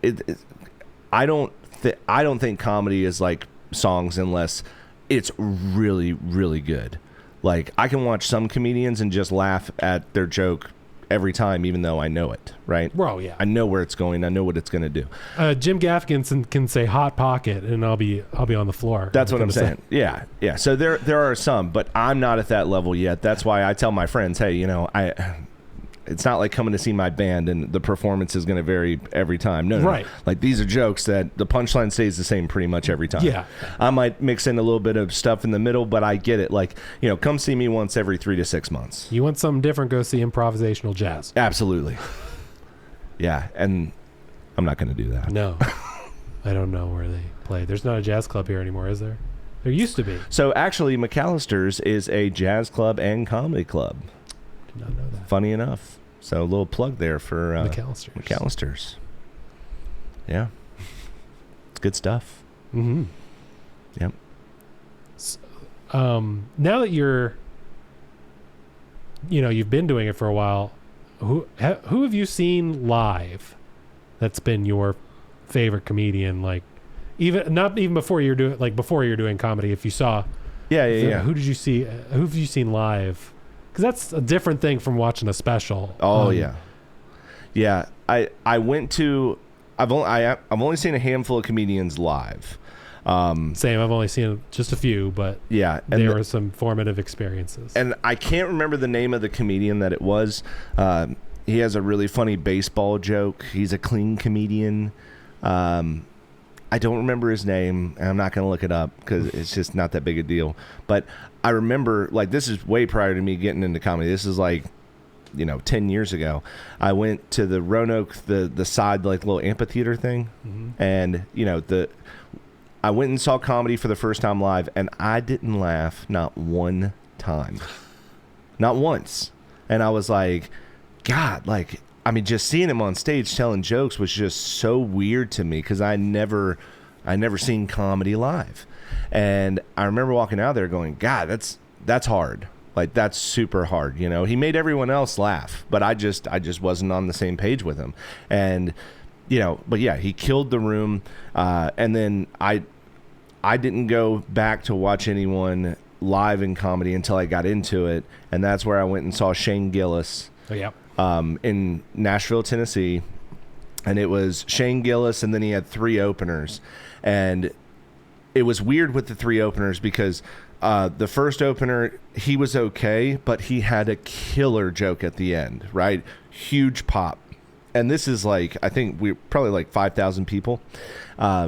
S1: I don't think comedy is like songs unless it's really, really good. Like I can watch some comedians and just laugh at their joke every time, even though I know it, right?
S2: Well, yeah.
S1: I know where it's going. I know what it's going to do.
S2: Jim Gaffigan can say "hot pocket" and I'll be on the floor.
S1: That's what I'm saying. Yeah. So there are some, but I'm not at that level yet. That's why I tell my friends, hey, you know, it's not like coming to see my band and the performance is going to vary every time. No.
S2: Right.
S1: Like these are jokes that the punchline stays the same pretty much every time.
S2: Yeah.
S1: I might mix in a little bit of stuff in the middle, but I get it. Like, you know, come see me once every 3 to 6 months.
S2: You want something different? Go see improvisational jazz.
S1: Absolutely. Yeah, and I'm not going to do that.
S2: No. I don't know where they play. There's not a jazz club here anymore, is there? There used to be.
S1: So actually, McAllister's is a jazz club and comedy club.
S2: Did not know that.
S1: Funny enough. So a little plug there for
S2: McAllister's.
S1: Yeah. It's good stuff.
S2: Mm-hmm.
S1: Yep.
S2: Now that you've been doing it for a while, who have you seen live that's been your favorite comedian? Like, not even before you're doing comedy. If you saw,
S1: yeah.
S2: Who did you see? Who have you seen live because that's a different thing from watching a special.
S1: Oh yeah. I went to. I've only seen a handful of comedians live.
S2: Same. I've only seen just a few, but
S1: yeah, and
S2: there were some formative experiences.
S1: And I can't remember the name of the comedian that it was. He has a really funny baseball joke. He's a clean comedian. I don't remember his name, and I'm not going to look it up because it's just not that big a deal. But I remember, like, this is way prior to me getting into comedy. This is like, 10 years ago. I went to the Roanoke, the side, like, little amphitheater thing. Mm-hmm. And, I went and saw comedy for the first time live, and I didn't laugh not one time. Not once. And I was like, God, like, I mean, just seeing him on stage telling jokes was just so weird to me because I never seen comedy live. And I remember walking out there going, God, that's hard. Like, that's super hard. He made everyone else laugh, but I just wasn't on the same page with him. And, but yeah, he killed the room. And then I didn't go back to watch anyone live in comedy until I got into it. And that's where I went and saw Shane Gillis.
S2: Oh, yeah.
S1: In Nashville, Tennessee, and it was Shane Gillis, and then he had 3 openers, and it was weird with the 3 openers because the first opener, he was okay, but he had a killer joke at the end, right? Huge pop, and this is like, I think we're probably like 5,000 people,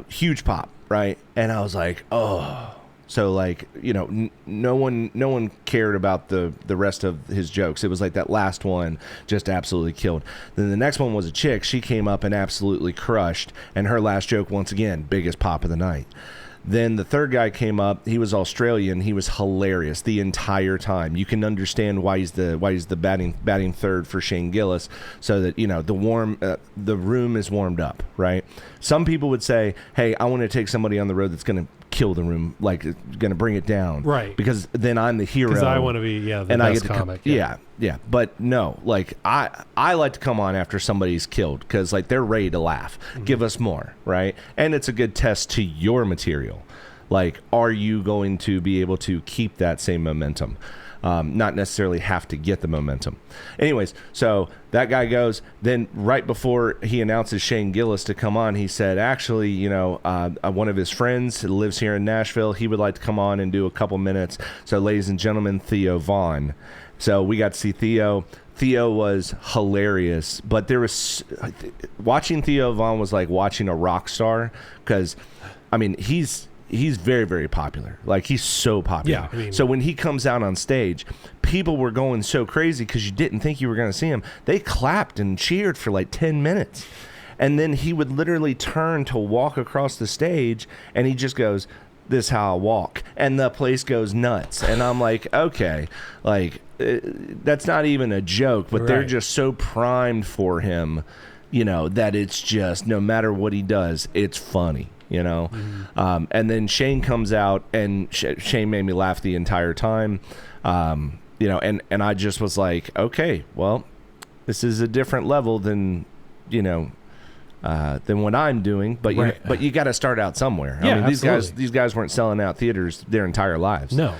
S1: huge pop, right? And I was like, oh. So, like, no one cared about the rest of his jokes. It was like that last one just absolutely killed. Then the next one was a chick. She came up and absolutely crushed. And her last joke, once again, biggest pop of the night. Then the third guy came up. He was Australian. He was hilarious the entire time. You can understand why he's the batting third for Shane Gillis, so that the room is warmed up, right? Some people would say, "Hey, I want to take somebody on the road that's going to kill the room, like going to bring it down,
S2: right?
S1: Because then I'm the hero.
S2: Because I want to be the best comic.
S1: Yeah. But no, like I like to come on after somebody's killed because like they're ready to laugh. Mm-hmm. Give us more, right? And it's a good test to your material. Like, are you going to be able to keep that same momentum? Not necessarily have to get the momentum. Anyways, so that guy goes. Then right before he announces Shane Gillis to come on, he said, actually, one of his friends who lives here in Nashville, he would like to come on and do a couple minutes. So, ladies and gentlemen, Theo Vaughn. So we got to see Theo. Theo was hilarious, but watching Theo Vaughn was like watching a rock star because, I mean, he's very, very popular. Like, he's so popular. Yeah, so when he comes out on stage, people were going so crazy because you didn't think you were going to see him. They clapped and cheered for like 10 minutes. And then he would literally turn to walk across the stage, and he just goes, "This is how I walk." And the place goes nuts. And I'm like, okay, like, that's not even a joke, but they're just so primed for him, that it's just, no matter what he does, it's funny. Mm-hmm. And then Shane comes out, and Shane made me laugh the entire time. And I just was like, okay, well, this is a different level than what I'm doing, but you got to start out somewhere.
S2: Yeah,
S1: I mean, these guys weren't selling out theaters their entire lives.
S2: No,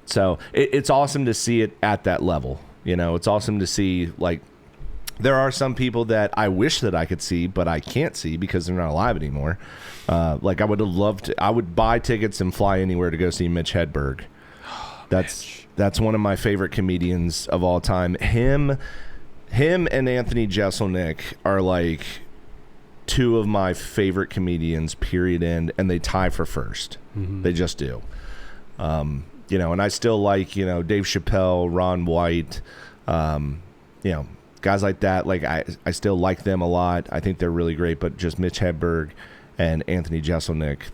S1: so it's awesome to see it at that level. It's awesome to see, like, there are some people that I wish that I could see, but I can't see because they're not alive anymore. Like, I would have loved to. I would buy tickets and fly anywhere to go see Mitch Hedberg. That's one of my favorite comedians of all time. Him and Anthony Jeselnik are like 2 of my favorite comedians, period, and they tie for first. Mm-hmm. They just do. And I still like, Dave Chappelle, Ron White, guys like that. Like, I still like them a lot. I think they're really great, but just Mitch Hedberg and Anthony Jeselnik,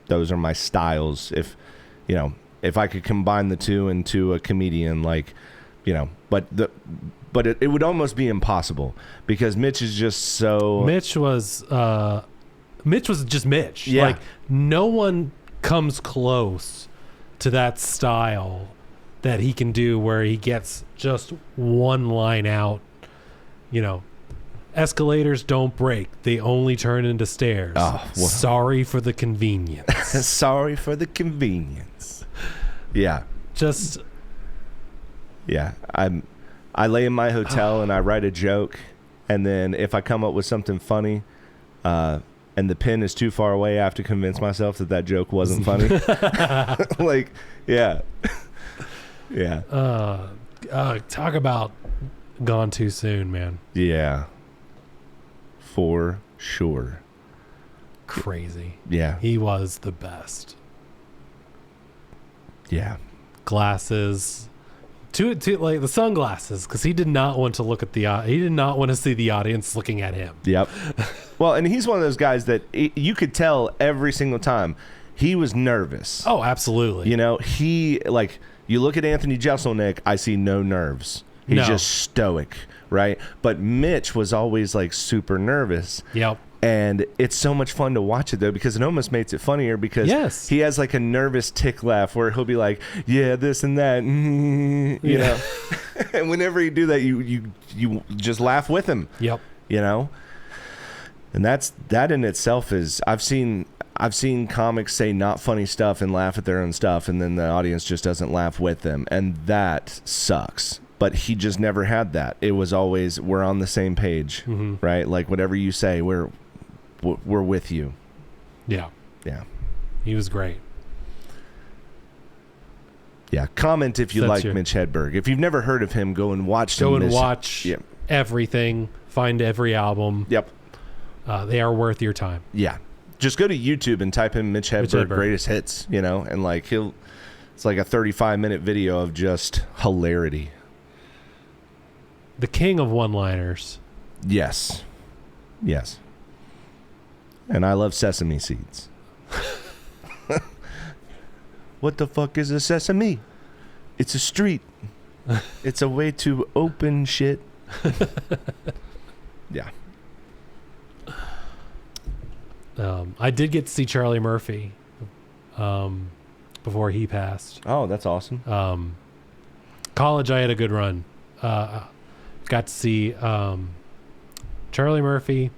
S1: those are my styles. If I could combine the two into a comedian, like, but it would almost be impossible because Mitch is just so. Mitch was
S2: just Mitch.
S1: Yeah.
S2: Like, no one comes close to that style that he can do, where he gets just one line out. Escalators don't break; they only turn into stairs.
S1: Oh,
S2: sorry for the convenience.
S1: Sorry for the convenience. Yeah.
S2: Just
S1: Yeah, I lay in my hotel and I write a joke, and then if I come up with something funny, and the pen is too far away, I have to convince myself that joke wasn't funny. Like, yeah. Yeah.
S2: Talk about gone too soon, man.
S1: Yeah. For sure.
S2: Crazy.
S1: Yeah.
S2: He was the best.
S1: Yeah.
S2: Glasses. To like the sunglasses, because he did not want to look at he did not want to see the audience looking at him.
S1: Yep. Well, and he's one of those guys that you could tell every single time he was nervous.
S2: Oh, absolutely.
S1: You know, you look at Anthony Jeselnik, I see no nerves. He's just stoic, right? But Mitch was always like super nervous.
S2: Yep.
S1: And it's so much fun to watch it, though, because it almost makes it funnier because he has like a nervous tick laugh where he'll be like, yeah, this and that, you know. And whenever you do that, you just laugh with him.
S2: Yep.
S1: You know. And that in itself is I've seen comics say not funny stuff and laugh at their own stuff, and then the audience just doesn't laugh with them, and that sucks. But he just never had that. It was always we're on the same page, right? Like whatever you say, we're with you.
S2: Yeah.
S1: Yeah.
S2: He was great.
S1: Yeah. Comment if you like Mitch Hedberg. If you've never heard of him, go and watch
S2: everything. Find every album.
S1: Yep.
S2: They are worth your time.
S1: Yeah. Just go to YouTube and type in Mitch Hedberg greatest hits, you know, and like it's like a 35-minute video of just hilarity.
S2: The king of one-liners.
S1: Yes. Yes. And I love sesame seeds. What the fuck is a sesame? It's a street. It's a way to open shit. Yeah.
S2: I did get to see Charlie Murphy before he passed.
S1: Oh, that's awesome.
S2: College, I had a good run. Got to see Charlie Murphy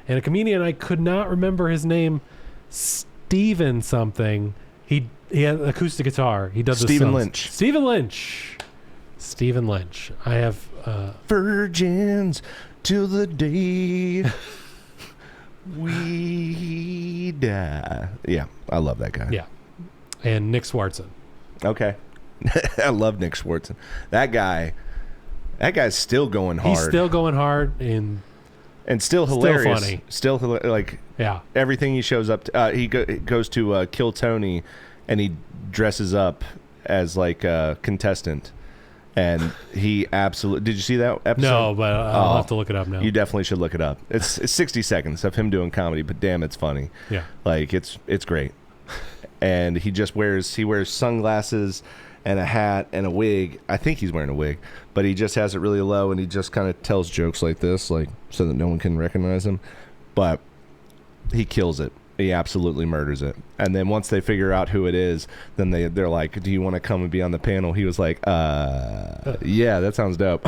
S2: and a comedian I could not remember his name, Steven something. He had acoustic guitar. He does
S1: Stephen Lynch.
S2: Stephen Lynch. I have
S1: virgins till the day we die. Yeah, I love that guy.
S2: Yeah, and Nick Swartzen.
S1: Okay, I love Nick Swartzen. That guy's still going hard.
S2: He's still going hard and
S1: still hilarious.
S2: Still funny.
S1: Like
S2: yeah.
S1: Everything he shows up to, he goes to Kill Tony, and he dresses up as like a contestant. And he absolutely... Did you see that episode?
S2: No, but I'll have to look it up now.
S1: You definitely should look it up. It's 60 seconds of him doing comedy, but damn, it's funny.
S2: Yeah.
S1: Like, it's great. And he wears sunglasses and a hat and a wig. I think he's wearing a wig, but he just has it really low, and he just kind of tells jokes like this, like so that no one can recognize him. But he kills it. He absolutely murders it. And then once they figure out who it is, then they're like, do you want to come and be on the panel? He was like, yeah, that sounds dope.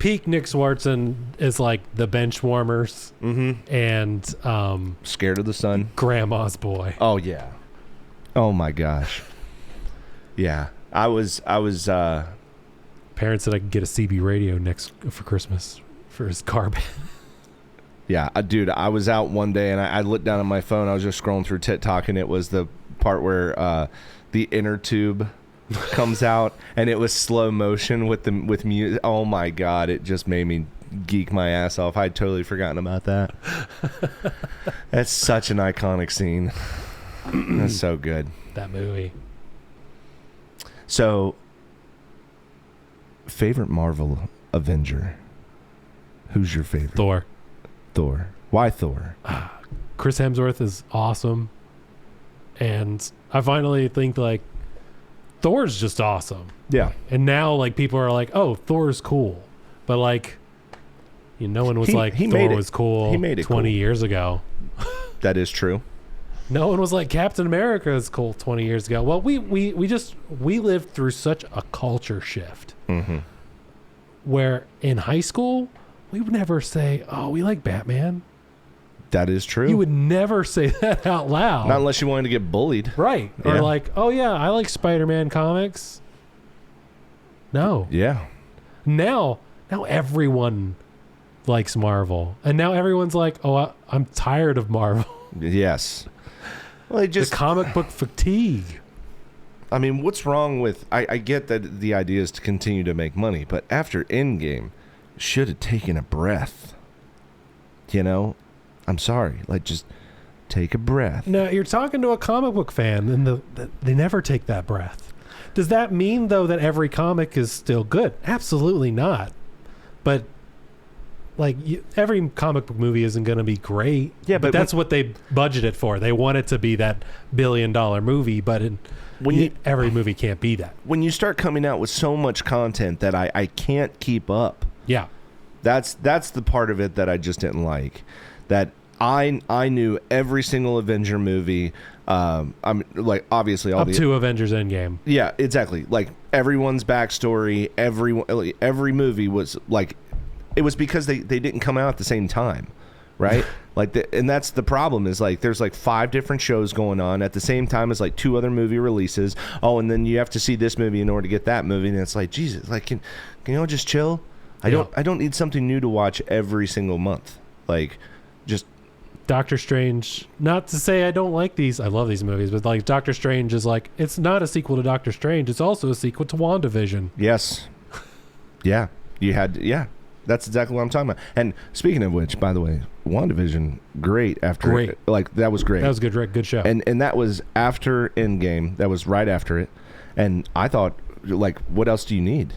S2: Peak Nick Swartzen is like the bench warmers and
S1: Scared of the Sun.
S2: Grandma's Boy.
S1: Oh yeah. Oh my gosh. Yeah. I was
S2: parents said I could get a CB radio for Christmas for his car band.
S1: Yeah, dude, I was out one day and I looked down at my phone. I was just scrolling through TikTok, and it was the part where the inner tube comes out, and it was slow motion with music. Oh my god, it just made me geek my ass off. I'd totally forgotten about that. That's such an iconic scene. That's so good.
S2: That movie.
S1: So, favorite Marvel Avenger? Who's your favorite?
S2: Thor.
S1: Why Thor?
S2: Chris Hemsworth is awesome, and I finally think like Thor's just awesome.
S1: Yeah.
S2: And now like people are like, oh, Thor's cool, but like, no one was Thor was cool.
S1: He made it
S2: 20
S1: cool.
S2: years ago.
S1: That is true.
S2: No one was like Captain America is cool 20 years ago. Well, we lived through such a culture shift where in high school we would never say, oh, we like Batman.
S1: That is true.
S2: You would never say that out loud.
S1: Not unless you wanted to get bullied.
S2: Right.
S1: Yeah.
S2: Or like, oh yeah, I like Spider-Man comics. No.
S1: Yeah.
S2: Now everyone likes Marvel, and now everyone's like, "Oh, I'm tired of Marvel."
S1: Yes. Well,
S2: The comic book fatigue.
S1: I mean, what's wrong with... I get that the idea is to continue to make money, but after Endgame, should have taken a breath. You know? I'm sorry. Like, just take a breath.
S2: Now, you're talking to a comic book fan, and they never take that breath. Does that mean, though, that every comic is still good? Absolutely not. But... like every comic book movie isn't going to be great.
S1: Yeah,
S2: but that's what they budgeted for. They want it to be that $1 billion movie, but every movie can't be that.
S1: When you start coming out with so much content that I can't keep up.
S2: Yeah,
S1: that's the part of it that I just didn't like. That I knew every single Avenger movie. I'm like, obviously all
S2: up to Avengers Endgame.
S1: Yeah, exactly. Like everyone's backstory. Every movie was like. It was because they didn't come out at the same time, right? And that's the problem is like there's like 5 different shows going on at the same time as like 2 other movie releases. Oh, and then you have to see this movie in order to get that movie, and it's like, Jesus, like can you all just chill? I don't need something new to watch every single month. Like, just
S2: Doctor Strange. Not to say I don't like these. I love these movies, but like Doctor Strange is like, it's not a sequel to Doctor Strange. It's also a sequel to WandaVision.
S1: Yes. Yeah. That's exactly what I'm talking about. And speaking of which, by the way, WandaVision, great. Like, that was great.
S2: That was good show.
S1: And that was after Endgame. That was right after it. And I thought, like, what else do you need?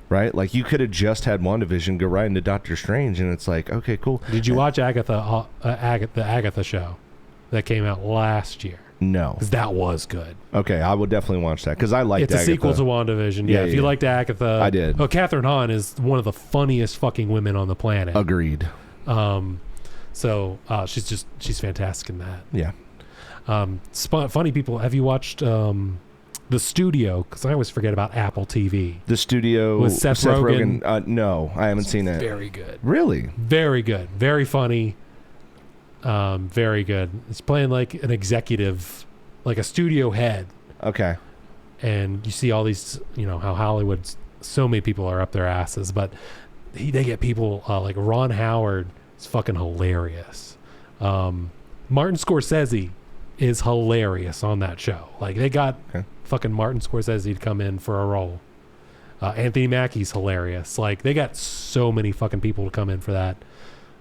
S1: Right? Like, you could have just had WandaVision go right into Doctor Strange, and it's like, okay, cool.
S2: Did you watch the Agatha show that came out last year?
S1: No.
S2: Because that was good.
S1: Okay, I will definitely watch that because I liked
S2: It's
S1: Agatha.
S2: a sequel to WandaVision. Yeah, if you liked Agatha.
S1: I did.
S2: Oh, Catherine Hahn is one of the funniest fucking women on the planet.
S1: Agreed.
S2: So she's fantastic in that.
S1: Yeah.
S2: Funny people, have you watched The Studio? Because I always forget about Apple TV.
S1: The Studio
S2: with Seth Rogen.
S1: No, I haven't seen it.
S2: Very good.
S1: Really?
S2: Very good. Very funny. Very good. It's playing like an executive, like a studio head.
S1: Okay.
S2: And you see all these, how Hollywood, so many people are up their asses, but they get people like Ron Howard is fucking hilarious. Martin Scorsese is hilarious on that show. Like they got fucking Martin Scorsese to come in for a role. Anthony Mackie's hilarious. Like they got so many fucking people to come in for that.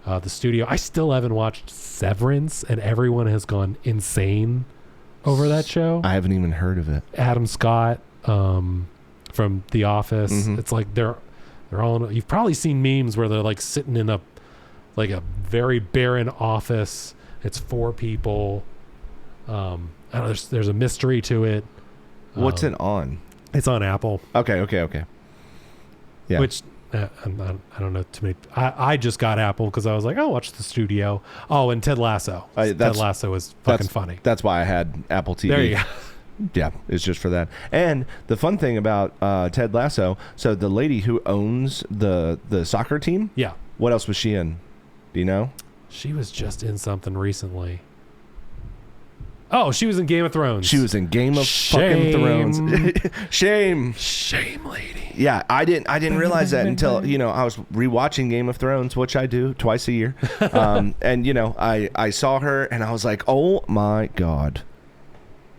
S2: The Studio. I still haven't watched Severance, and everyone has gone insane over that show.
S1: I haven't even heard of it.
S2: Adam Scott from The Office.
S1: Mm-hmm.
S2: It's like they're all. You've probably seen memes where they're like sitting in a very barren office. It's 4 people. I don't know. There's a mystery to it.
S1: What's it on?
S2: It's on Apple.
S1: Okay. Yeah.
S2: Which. I don't know too many. I just got Apple because I was like, I'll watch The Studio. Oh, and Ted Lasso. Ted Lasso is fucking funny.
S1: That's why I had Apple TV.
S2: There you go.
S1: Yeah, it's just for that. And the fun thing about Ted Lasso, so the lady who owns the soccer team,
S2: yeah.
S1: What else was she in? Do you know?
S2: She was just in something recently. Oh, she was in Game of Thrones.
S1: She was in Game of fucking Thrones. Shame, lady. Yeah, I didn't realize that until I was rewatching Game of Thrones, which I do twice a year, and I saw her and I was like, oh my god,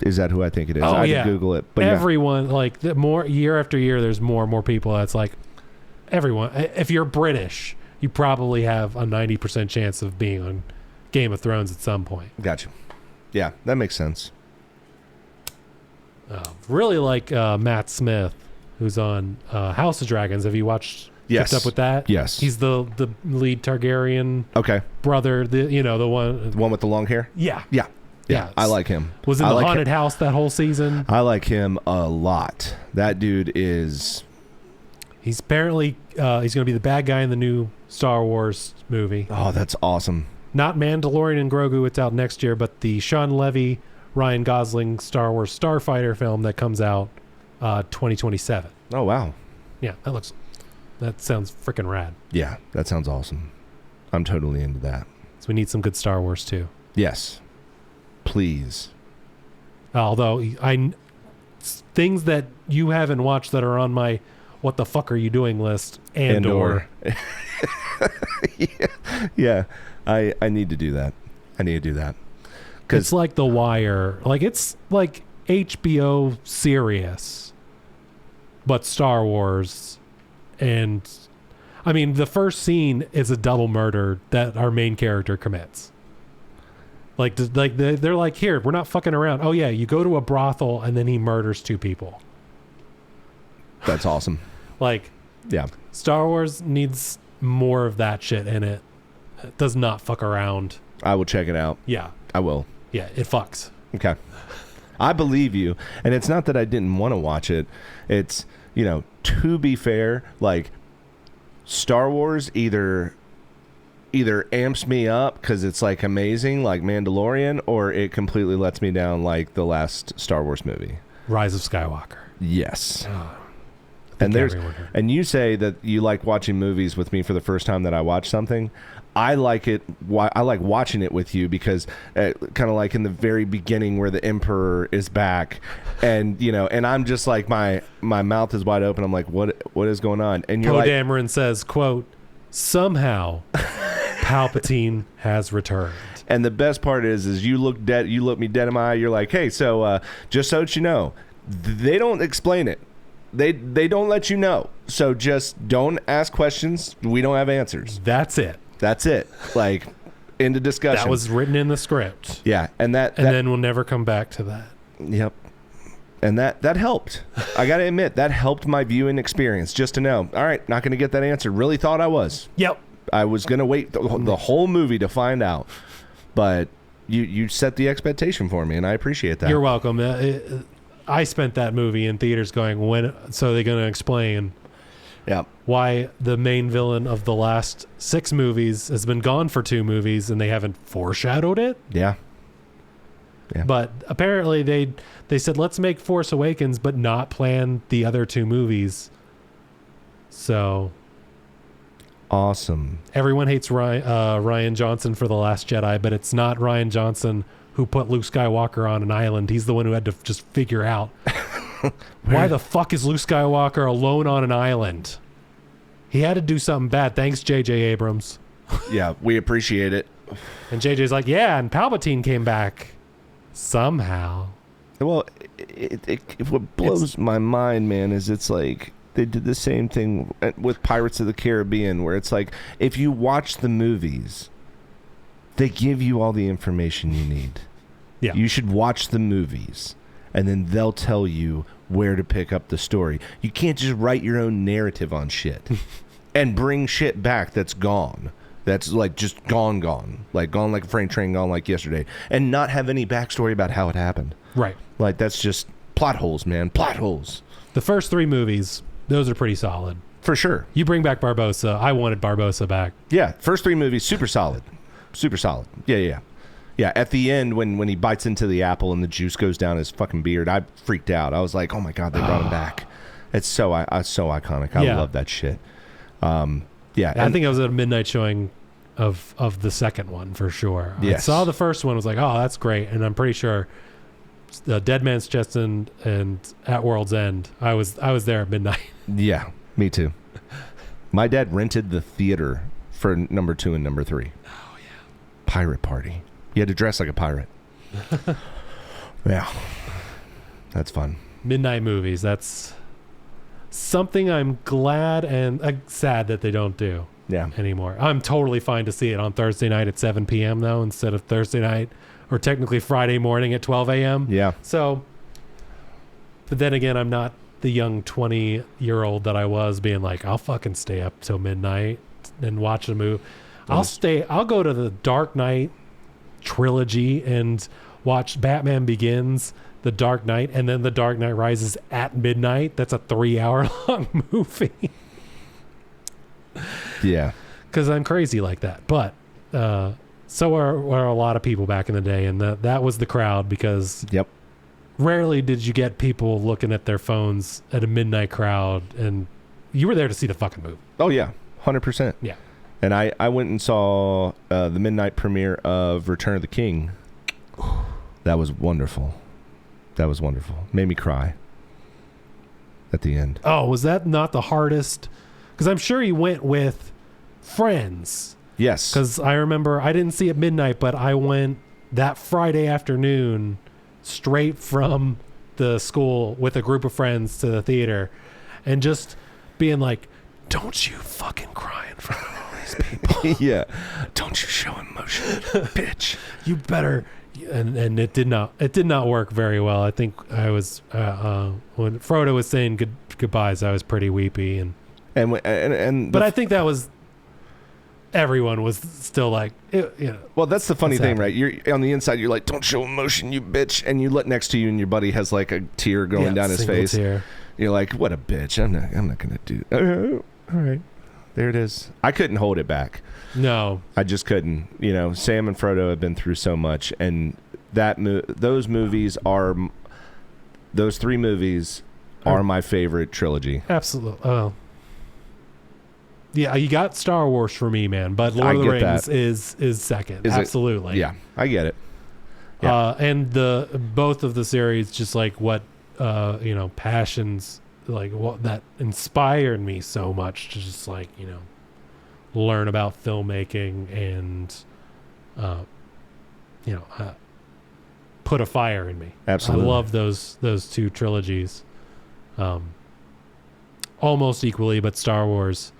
S1: is that who I think it is? I had to Google it. But
S2: everyone like more year after year, there's more and more people. That's like everyone. If you're British, you probably have a 90% chance of being on Game of Thrones at some point.
S1: Gotcha. Yeah, that makes sense.
S2: Really like Matt Smith, who's on House of Dragons. Have you watched?
S1: Yes.
S2: Kept up with that?
S1: Yes.
S2: He's the lead Targaryen.
S1: Okay.
S2: Brother, the one
S1: with the long hair.
S2: Yeah.
S1: Yeah. I like him.
S2: Was in the haunted house that whole season.
S1: I like him a lot. That dude is.
S2: He's apparently he's going to be the bad guy in the new Star Wars movie.
S1: Oh, that's awesome.
S2: Not Mandalorian and Grogu, it's out next year, but the Sean Levy, Ryan Gosling Star Wars Starfighter film that comes out 2027.
S1: Oh, wow.
S2: Yeah, that sounds freaking rad.
S1: Yeah, that sounds awesome. I'm totally into that.
S2: So we need some good Star Wars too.
S1: Yes. Please.
S2: Although things that you haven't watched that are on my what the fuck are you doing list and/or.
S1: Yeah. I need to do that.
S2: It's like The Wire. Like, it's like HBO Sirius, but Star Wars. And, I mean, the first scene is a double murder that our main character commits. They're like, here, we're not fucking around. Oh, yeah, you go to a brothel, and then he murders 2 people.
S1: That's awesome.
S2: Like,
S1: yeah.
S2: Star Wars needs more of that shit in it. It does not fuck around.
S1: I will check it out.
S2: Yeah.
S1: I will.
S2: Yeah, it fucks.
S1: Okay. I believe you. And it's not that I didn't want to watch it. It's, to be fair, like, Star Wars either amps me up because it's, like, amazing, like Mandalorian, or it completely lets me down like the last Star Wars movie.
S2: Like Rise of Skywalker.
S1: Yes.
S2: Oh,
S1: and you say that you like watching movies with me for the first time that I watch something. I like it. I like watching it with you because, kind of like in the very beginning where the Emperor is back, and and I'm just like my mouth is wide open. I'm like, what is going on? And you're
S2: Poe
S1: like,
S2: Dameron says, "quote Somehow, Palpatine has returned."
S1: And the best part is you look me dead in my eye. You're like, hey, so just so that you know, they don't explain it. They don't let you know. So just don't ask questions. We don't have answers.
S2: That's it.
S1: Like, into discussion.
S2: That was written in the script.
S1: Yeah, and
S2: then we'll never come back to that.
S1: Yep. And that helped. I got to admit, that helped my viewing experience, just to know. All right, not going to get that answer. Really thought I was.
S2: Yep.
S1: I was going to wait the whole movie to find out. But you set the expectation for me, and I appreciate that.
S2: You're welcome. I spent that movie in theaters going, so they're going to explain why the main villain of the last 6 movies has been gone for 2 movies and they haven't foreshadowed it.
S1: Yeah.
S2: But apparently they said, let's make Force Awakens but not plan the other 2 movies. So
S1: awesome.
S2: Everyone hates Rian Johnson for The Last Jedi, but it's not Rian Johnson who put Luke Skywalker on an island. He's the one who had to just figure out why the fuck is Luke Skywalker alone on an island? He had to do something bad. Thanks, J.J. Abrams.
S1: Yeah, we appreciate it.
S2: And JJ's like, yeah, and Palpatine came back somehow.
S1: Well, what blows my mind, man, is it's like they did the same thing with Pirates of the Caribbean, where it's like, if you watch the movies, they give you all the information you need.
S2: Yeah.
S1: You should watch the movies, and then they'll tell you where to pick up the story. You can't just write your own narrative on shit and bring shit back that's gone. That's like just gone. Like gone like a freight train, gone like yesterday. And not have any backstory about how it happened.
S2: Right.
S1: Like, that's just plot holes, man. Plot holes.
S2: The first 3 movies, those are pretty solid.
S1: For sure.
S2: You bring back Barbossa. I wanted Barbossa back.
S1: Yeah. First 3 movies, super solid. Super solid. Yeah. Yeah, at the end, when he bites into the apple and the juice goes down his fucking beard, I freaked out. I was like, oh my God, they brought him back. It's so iconic. I love that shit. Yeah.
S2: I think I was at a midnight showing of the second one for sure.
S1: Yes.
S2: I saw the first one, was like, oh, that's great. And I'm pretty sure Dead Man's Chest and At World's End, I was there at midnight.
S1: Yeah, me too. My dad rented the theater for number 2 and number 3.
S2: Oh, yeah.
S1: Pirate party. You had to dress like a pirate. Yeah. That's fun.
S2: Midnight movies. That's something I'm glad and sad that they don't do anymore. I'm totally fine to see it on Thursday night at 7 p.m. though, instead of Thursday night or technically Friday morning at 12 a.m.
S1: Yeah.
S2: So, but then again, I'm not the young 20-year-old that I was being like, I'll fucking stay up till midnight and watch a movie. I'll go to the Dark Knight trilogy and watch Batman Begins, The Dark Knight, and then The Dark Knight Rises at midnight. That's a 3-hour long movie.
S1: Yeah.
S2: Because I'm crazy like that. But so are a lot of people back in the day, and that was the crowd, because rarely did you get people looking at their phones at a midnight crowd, and you were there to see the fucking movie.
S1: Oh, yeah. 100%.
S2: Yeah.
S1: And I went and saw the midnight premiere of Return of the King. That was wonderful. Made me cry. at the end.
S2: Oh, was that not the hardest? Because I'm sure he went with friends.
S1: Yes.
S2: Because I remember I didn't see it midnight, but I went that Friday afternoon straight from the school with a group of friends to the theater and just being like, don't you fucking cry in front of all these people.
S1: Yeah. Don't you show emotion, bitch.
S2: You better. And it did not work very well. I think I was when Frodo was saying goodbyes, I was pretty weepy but I think that was everyone was still like,
S1: well, that's the funny thing, right? You're on the inside, you're like, don't show emotion, you bitch, and you look next to you and your buddy has like a tear going down his face. Tear. You're like, what a bitch. I'm not gonna do all right, there it is. I couldn't hold it back.
S2: No,
S1: I just couldn't. Sam and Frodo have been through so much, and those three movies are my favorite trilogy.
S2: Absolutely. Yeah, you got Star Wars for me, man, but Lord of the Rings is second. Absolutely.
S1: Yeah, I get it.
S2: Yeah. And both of the series, just like what passions, like what that inspired me so much to just like learn about filmmaking and put a fire in me.
S1: Absolutely.
S2: I love those two trilogies almost equally, but Star Wars,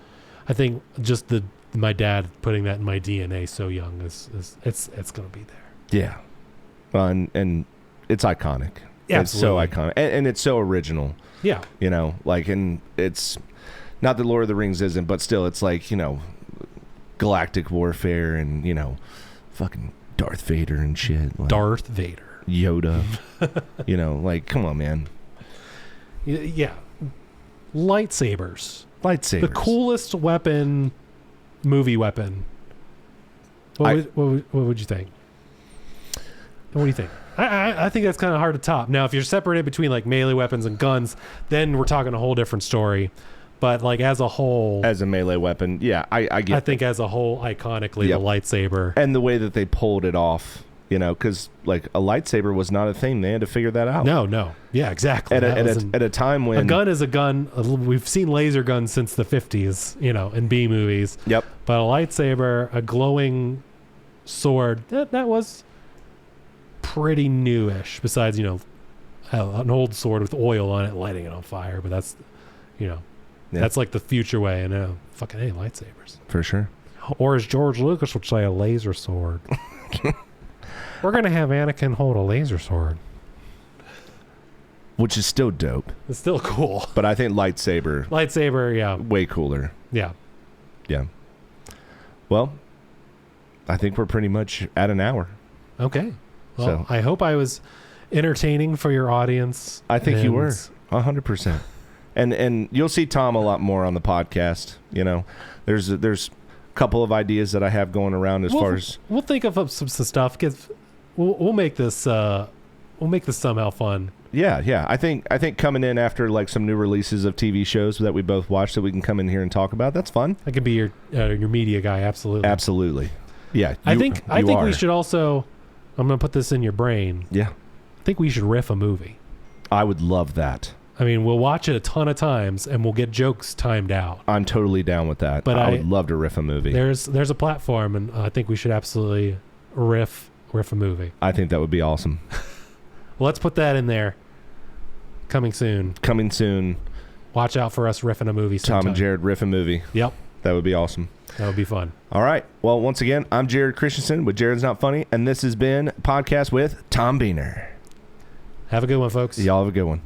S2: I think just my dad putting that in my DNA so young is it's going to be there.
S1: Yeah. And it's iconic.
S2: Yeah,
S1: it's so iconic. And it's so original.
S2: Yeah.
S1: And it's not that Lord of the Rings isn't, but still it's like, galactic warfare and, fucking Darth Vader and shit. Like
S2: Darth Vader.
S1: Yoda. Like, come on, man.
S2: Yeah. Lightsabers.
S1: The
S2: coolest movie weapon. What would you think? What do you think? I think that's kind of hard to top. Now, if you're separated between like melee weapons and guns, then we're talking a whole different story. But like as a whole,
S1: as a melee weapon, yeah, I get.
S2: I think as a whole, iconically, the lightsaber
S1: and the way that they pulled it off, because like a lightsaber was not a thing. They had to figure that out.
S2: No, yeah, exactly.
S1: At a time when
S2: a gun is a gun. We've seen laser guns since the 50s, in B movies.
S1: Yep.
S2: But a lightsaber, a glowing sword, that was pretty newish. Besides, an old sword with oil on it, lighting it on fire. But that's, that's like the future way. And fucking lightsabers
S1: for sure.
S2: Or as George Lucas would say, a laser sword. We're gonna have Anakin hold a laser sword,
S1: which is still dope.
S2: It's still cool.
S1: But I think lightsaber,
S2: yeah,
S1: way cooler.
S2: Yeah.
S1: Well, I think we're pretty much at an hour.
S2: Okay. Well, I hope I was entertaining for your audience.
S1: I think you were 100%. And you'll see Tom a lot more on the podcast. There's a couple of ideas that I have going around as far as
S2: we'll think of some stuff. We'll make this somehow fun.
S1: Yeah. I think coming in after like some new releases of TV shows that we both watched that we can come in here and talk about. That's fun.
S2: I could be your media guy. Absolutely.
S1: Yeah.
S2: I think we should also. I'm going to put this in your brain.
S1: Yeah.
S2: I think we should riff a movie.
S1: I would love that.
S2: I mean, we'll watch it a ton of times and we'll get jokes timed out.
S1: I'm totally down with that. But I would love to riff a movie.
S2: There's a platform, and I think we should absolutely riff a movie.
S1: I think that would be awesome.
S2: Well, let's put that in there. Coming soon. Watch out for us riffing a movie sometime.
S1: Tom and Jared riff a movie.
S2: Yep.
S1: That would be awesome.
S2: That would be fun.
S1: All right. Well, once again, I'm Jared Christensen with Jared's Not Funny, and this has been Podcast with Tom Beehner.
S2: Have a good one, folks.
S1: Y'all have a good one.